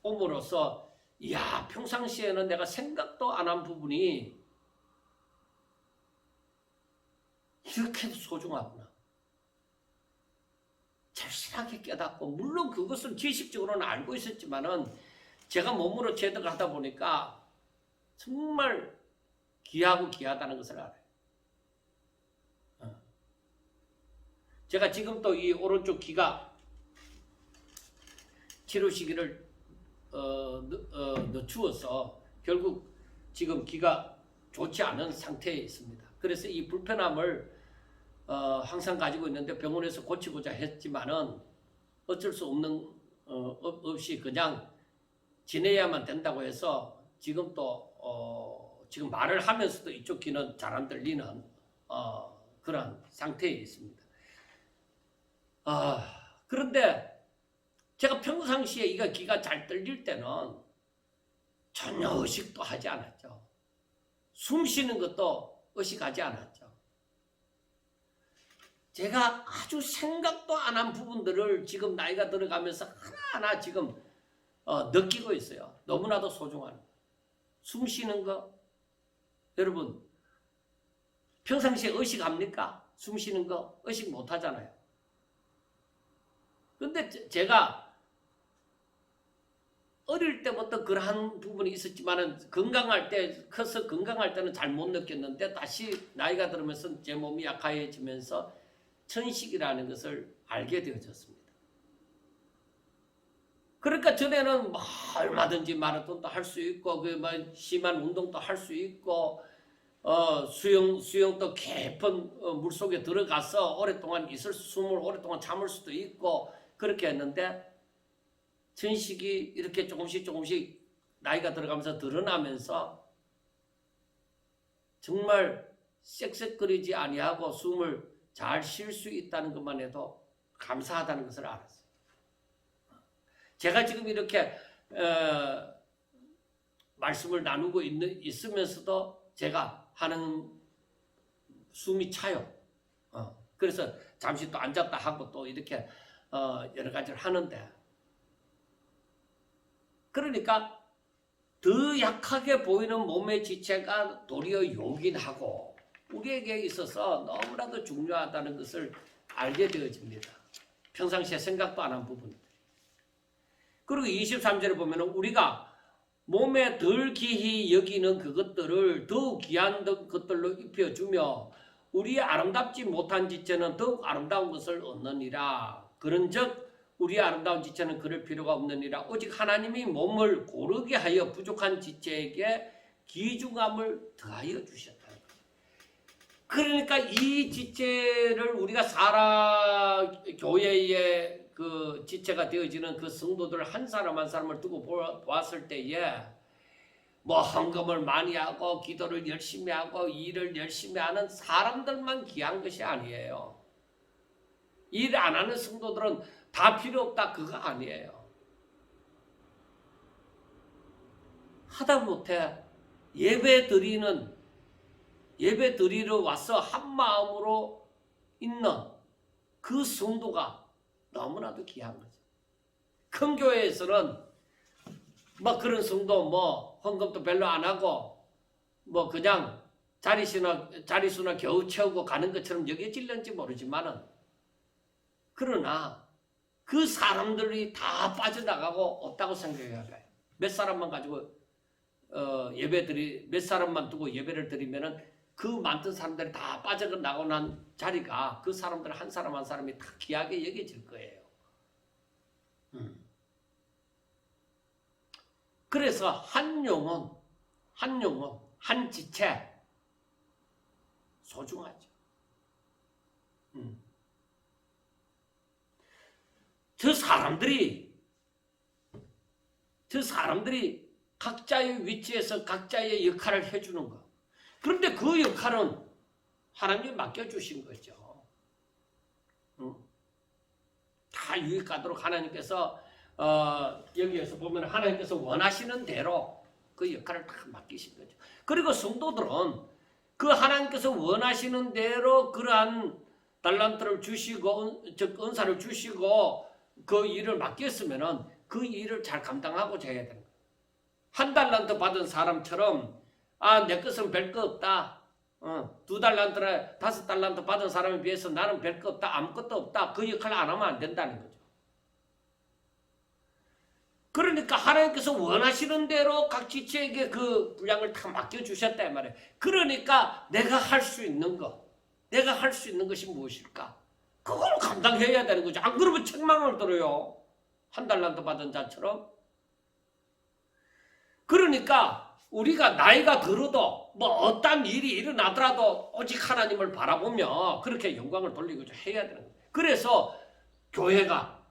옴으로써 이야 평상시에는 내가 생각도 안 한 부분이 이렇게도 소중하구나. 절실하게 깨닫고 물론 그것은 지식적으로는 알고 있었지만은 제가 몸으로 체득하다 보니까 정말 귀하고 귀하다는 것을 알아요. 제가 지금 또 이 오른쪽 귀가 치료 시기를 늦추어서 결국 지금 귀가 좋지 않은 상태에 있습니다. 그래서 이 불편함을 항상 가지고 있는데 병원에서 고치고자 했지만은 어쩔 수 없는 없이 그냥 지내야만 된다고 해서 지금 또 지금 말을 하면서도 이쪽 귀는 잘 안 들리는 그런 상태에 있습니다. 그런데 제가 평상시에 이가 귀가 잘 들릴 때는 전혀 의식도 하지 않았죠. 숨 쉬는 것도 의식하지 않았죠. 제가 아주 생각도 안 한 부분들을 지금 나이가 들어가면서 하나하나 지금 느끼고 있어요. 너무나도 소중한 숨 쉬는 거. 여러분 평상시에 의식합니까? 숨 쉬는 거 의식 못 하잖아요. 근데 제가 어릴 때부터 그러한 부분이 있었지만은 건강할 때 커서 건강할 때는 잘 못 느꼈는데 다시 나이가 들으면서 제 몸이 약해지면서 천식이라는 것을 알게 되어졌습니다. 그러니까 전에는 얼마든지 마라톤도 할 수 있고 심한 운동도 할 수 있고 수영도 깊은 물속에 들어가서 오랫동안 숨을 오랫동안 참을 수도 있고 그렇게 했는데 천식이 이렇게 조금씩 나이가 들어가면서 드러나면서 정말 쌕쌕거리지 아니하고 숨을 잘 쉴 수 있다는 것만 해도 감사하다는 것을 알았어요. 제가 지금 이렇게 말씀을 나누고 있으면서도 제가 하는 숨이 차요. 그래서 잠시 또 앉았다 하고 또 이렇게 여러 가지를 하는데 그러니까 더 약하게 보이는 몸의 지체가 도리어 요긴하고 우리에게 있어서 너무나도 중요하다는 것을 알게 되어집니다. 평상시에 생각도 안 한 부분. 그리고 23절에 보면 우리가 몸에 덜 귀히 여기는 그것들을 더욱 귀한 것들로 입혀주며 우리의 아름답지 못한 지체는 더욱 아름다운 것을 얻느니라. 그런즉 우리의 아름다운 지체는 그럴 필요가 없느니라. 오직 하나님이 몸을 고르게 하여 부족한 지체에게 귀중함을 더하여 주셨다. 그러니까 이 지체를 우리가 교회의 그 지체가 되어지는 그 성도들 한 사람 한 사람을 두고 보았을 때에 뭐 헌금을 많이 하고 기도를 열심히 하고 일을 열심히 하는 사람들만 귀한 것이 아니에요. 일 안 하는 성도들은 다 필요 없다 그거 아니에요. 하다못해 예배 드리러 와서 한 마음으로 있는 그 성도가 너무나도 귀한 거죠. 큰 교회에서는 뭐 그런 성도 뭐 헌금도 별로 안 하고 뭐 그냥 자리수나 겨우 채우고 가는 것처럼 여겨질는지 모르지만은 그러나 그 사람들이 다 빠져나가고 없다고 생각해야 돼요. 몇 사람만 가지고 몇 사람만 두고 예배를 드리면은 그 많던 사람들이 다 빠져나가고 난 자리가 그 사람들 한 사람 한 사람이 다 귀하게 여겨질 거예요. 그래서 한 영혼, 한 지체 소중하죠. 저 사람들이 각자의 위치에서 각자의 역할을 해주는 거. 그런데 그 역할은 하나님이 맡겨주신 거죠. 다 유익하도록 하나님께서 여기에서 보면 하나님께서 원하시는 대로 그 역할을 다 맡기신 거죠. 그리고 성도들은 그 하나님께서 원하시는 대로 그러한 달란트를 주시고 즉 은사를 주시고 그 일을 맡겼으면은 그 일을 잘 감당하고자 해야 되는 거예요. 한 달란트 받은 사람처럼 내 것은 별 거 없다. 2달란트나 5달란트 받은 사람에 비해서 나는 별 거 없다. 아무것도 없다. 그 역할을 안 하면 안 된다는 거죠. 그러니까 하나님께서 원하시는 대로 각 지체에게 그 분량을 다 맡겨주셨다 이 말이에요. 그러니까 내가 할 수 있는 것이 무엇일까? 그걸 감당해야 되는 거죠. 안 그러면 책망을 들어요. 한 달란트 받은 자처럼. 그러니까 우리가 나이가 들어도 뭐 어떤 일이 일어나더라도 오직 하나님을 바라보며 그렇게 영광을 돌리고자 해야 되는 거예요. 그래서 교회가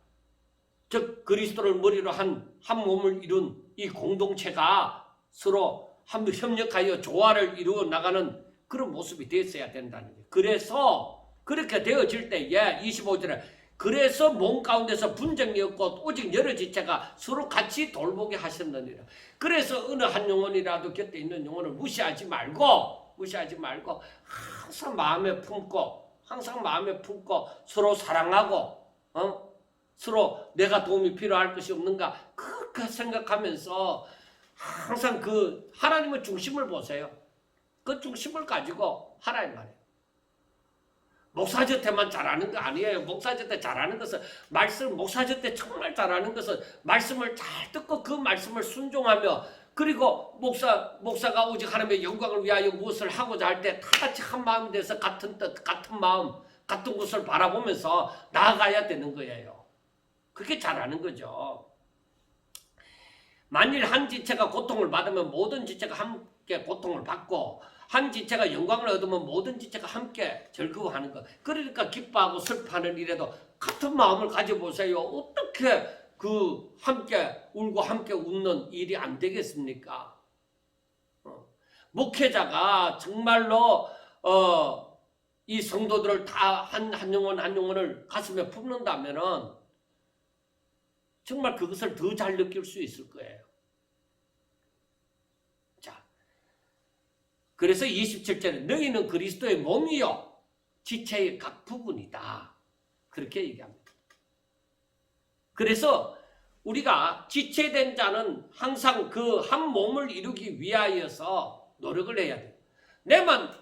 즉 그리스도를 머리로 한 몸을 이룬 이 공동체가 서로 협력하여 조화를 이루어 나가는 그런 모습이 됐어야 된다는 거예요. 그래서 그렇게 되어질 때에 25절에 그래서 몸 가운데서 분쟁이 없고 오직 여러 지체가 서로 같이 돌보게 하셨느니라. 그래서 어느 한 영혼이라도 곁에 있는 영혼을 무시하지 말고 항상 마음에 품고 서로 사랑하고 서로 내가 도움이 필요할 것이 없는가 그렇게 생각하면서 항상 그 하나님의 중심을 보세요. 그 중심을 가지고 하라 이 말이에요. 목사저 때만 잘하는 거 아니에요. 목사저 때 잘하는 것은 목사저 때 정말 잘하는 것은 말씀을 잘 듣고 그 말씀을 순종하며 그리고 목사가 오직 하나님의 영광을 위하여 무엇을 하고자 할 때 다 같이 한 마음이 돼서 같은 뜻, 같은 마음, 같은 곳을 바라보면서 나아가야 되는 거예요. 그게 잘하는 거죠. 만일 한 지체가 고통을 받으면 모든 지체가 함께 고통을 받고 한 지체가 영광을 얻으면 모든 지체가 함께 즐거워하는 것. 그러니까 기뻐하고 슬퍼하는 일에도 같은 마음을 가져보세요. 어떻게 그 함께 울고 함께 웃는 일이 안 되겠습니까? 목회자가 정말로 이 성도들을 다 한 영혼을 가슴에 품는다면은 정말 그것을 더 잘 느낄 수 있을 거예요. 그래서 27절에 너희는 그리스도의 몸이요 지체의 각 부분이다. 그렇게 얘기합니다. 그래서 우리가 지체된 자는 항상 그 한 몸을 이루기 위하여서 노력을 해야 돼요. 내만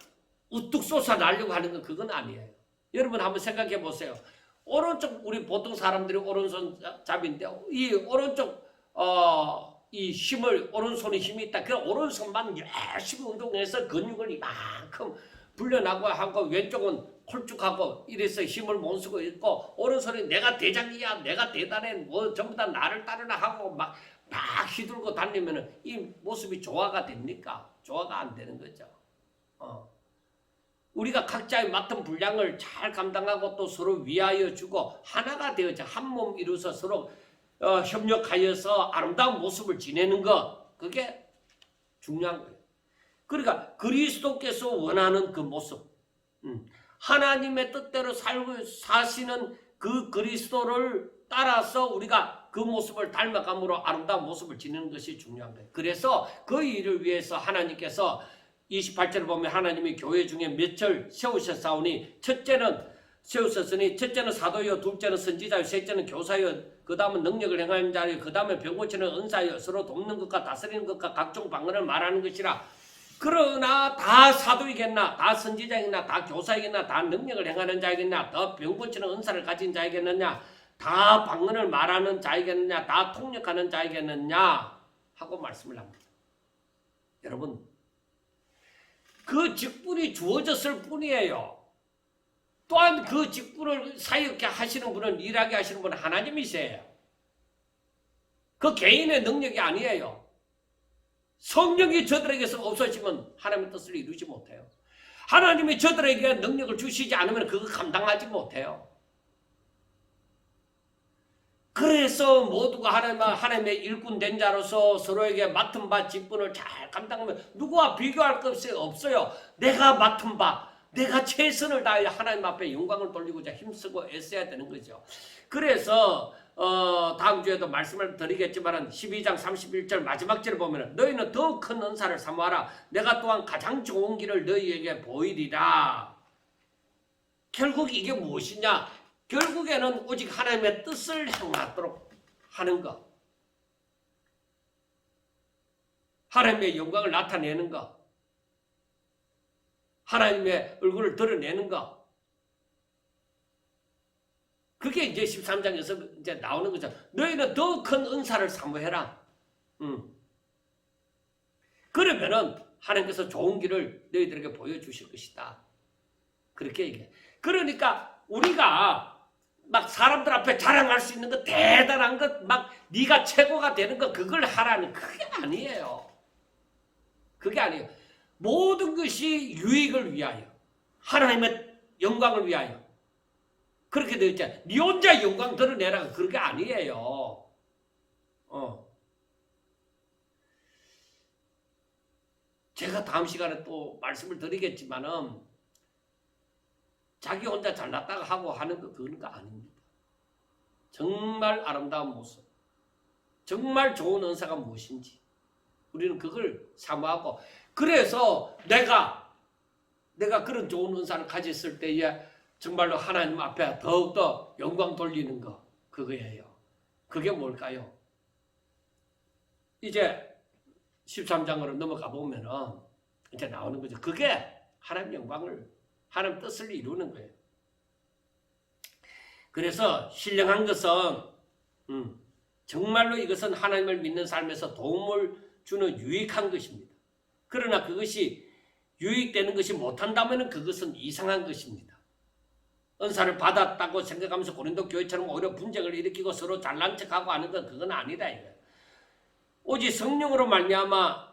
우뚝 솟아나려고 하는 건 그건 아니에요. 여러분 한번 생각해 보세요. 오른쪽 우리 보통 사람들이 오른손잡인데 이 오른쪽 이 힘을 오른손에 힘이 있다. 그 오른손만 열심히 운동해서 근육을 이만큼 불려나고 하고 왼쪽은 홀쭉하고 이래서 힘을 못 쓰고 있고 오른손이 내가 대장이야 내가 대단해 뭐 전부 다 나를 따르나 하고 막 휘둘고 다니면은 이 모습이 조화가 됩니까? 조화가 안 되는 거죠. 우리가 각자의 맡은 분량을 잘 감당하고 또 서로 위하여 주고 하나가 되어져 한 몸 이루어서 서로 협력하여서 아름다운 모습을 지내는 것 그게 중요한 거예요. 그러니까 그리스도께서 원하는 그 모습 하나님의 뜻대로 살고 사시는 그 그리스도를 따라서 우리가 그 모습을 닮아감으로 아름다운 모습을 지내는 것이 중요한 거예요. 그래서 그 일을 위해서 하나님께서 28절을 보면 하나님이 교회 중에 몇을 세우셨사오니 첫째는 사도요 둘째는 선지자요 셋째는 교사요 그 다음은 능력을 행하는 자요 그 다음에 병 고치는 은사요 서로 돕는 것과 다스리는 것과 각종 방언을 말하는 것이라. 그러나 다 사도이겠나 다 선지자이겠나 다 교사이겠나 다 능력을 행하는 자이겠나 더 병 고치는 은사를 가진 자이겠느냐 다 방언을 말하는 자이겠느냐 다 통역하는 자이겠느냐 하고 말씀을 합니다. 여러분 그 직분이 주어졌을 뿐이에요. 또한 그 직분을 사역케 하시는 분은 일하게 하시는 분은 하나님이세요. 그 개인의 능력이 아니에요. 성령이 저들에게서 없어지면 하나님의 뜻을 이루지 못해요. 하나님이 저들에게 능력을 주시지 않으면 그거 감당하지 못해요. 그래서 모두가 하나님의 일꾼 된 자로서 서로에게 맡은 바 직분을 잘 감당하면 누구와 비교할 것이 없어요. 내가 맡은 바 내가 최선을 다해 하나님 앞에 영광을 돌리고자 힘쓰고 애써야 되는 거죠. 그래서 다음 주에도 말씀을 드리겠지만 12장 31절 마지막 절을 보면 너희는 더 큰 은사를 사모하라. 내가 또한 가장 좋은 길을 너희에게 보이리라. 결국 이게 무엇이냐? 결국에는 오직 하나님의 뜻을 행하도록 하는 것. 하나님의 영광을 나타내는 것. 하나님의 얼굴을 드러내는 것. 그게 이제 13장에서 이제 나오는 거죠. 너희는 더 큰 은사를 사모해라. 그러면은 하나님께서 좋은 길을 너희들에게 보여주실 것이다. 그렇게 얘기해. 그러니까 우리가 막 사람들 앞에 자랑할 수 있는 것, 대단한 것, 막 네가 최고가 되는 것, 그걸 하라는 그게 아니에요. 그게 아니에요. 모든 것이 유익을 위하여, 하나님의 영광을 위하여. 그렇게 되어 있잖아요. 네 혼자 영광 드러내라. 그게 아니에요. 제가 다음 시간에 또 말씀을 드리겠지만은 자기 혼자 잘났다가 하고 하는 거 그런 거 아닙니다. 정말 아름다운 모습, 정말 좋은 은사가 무엇인지 우리는 그걸 사모하고 그래서 내가 그런 좋은 은사를 가졌을 때에 정말로 하나님 앞에 더욱더 영광 돌리는 거 그거예요. 그게 뭘까요? 이제 13장으로 넘어가 보면은 이제 나오는 거죠. 그게 하나님 영광을 하나님 뜻을 이루는 거예요. 그래서 신령한 것은 정말로 이것은 하나님을 믿는 삶에서 도움을 주는 유익한 것입니다. 그러나 그것이 유익되는 것이 못한다면 그것은 이상한 것입니다. 은사를 받았다고 생각하면서 고린도 교회처럼 오히려 분쟁을 일으키고 서로 잘난 척하고 하는 건 그건 아니다 이거예요. 오직 성령으로 말미암아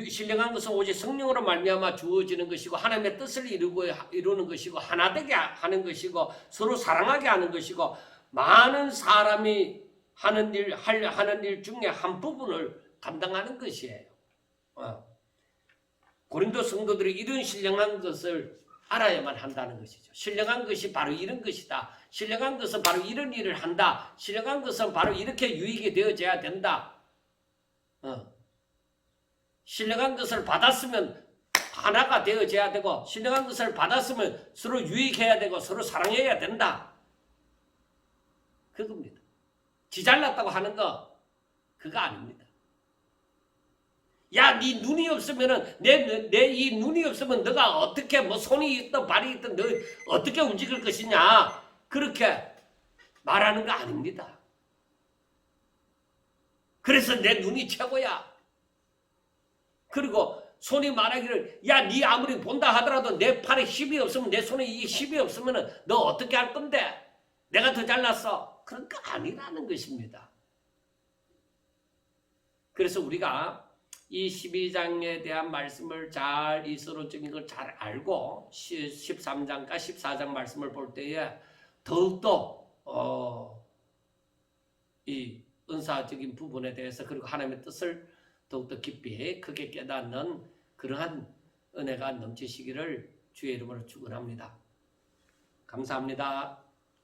신령한 것은 오직 성령으로 말미암아 주어지는 것이고 하나님의 뜻을 이루는 것이고 하나되게 하는 것이고 서로 사랑하게 하는 것이고 많은 사람이 하는 일 중에 한 부분을 감당하는 것이에요. 고린도 성도들이 이런 신령한 것을 알아야만 한다는 것이죠. 신령한 것이 바로 이런 것이다. 신령한 것은 바로 이런 일을 한다. 신령한 것은 바로 이렇게 유익이 되어져야 된다. 신령한 것을 받았으면 하나가 되어져야 되고 신령한 것을 받았으면 서로 유익해야 되고 서로 사랑해야 된다. 그겁니다. 지 잘났다고 하는 거 그거 아닙니다. 야, 네 눈이 없으면은 내 이 눈이 없으면 너가 어떻게 뭐 손이 있든 발이 있든 너 어떻게 움직일 것이냐 그렇게 말하는 거 아닙니다. 그래서 내 눈이 최고야. 그리고 손이 말하기를 야, 네 아무리 본다 하더라도 내 팔에 힘이 없으면 내 손에 이 힘이 없으면 너 어떻게 할 건데? 내가 더 잘났어. 그런 거 아니라는 것입니다. 그래서 우리가 이 12장에 대한 말씀을 잘 이서론적인 걸 잘 알고 13장과 14장 말씀을 볼 때에 더욱더 이 은사적인 부분에 대해서 그리고 하나님의 뜻을 더욱더 깊이 크게 깨닫는 그러한 은혜가 넘치시기를 주의 이름으로 축원합니다. 감사합니다.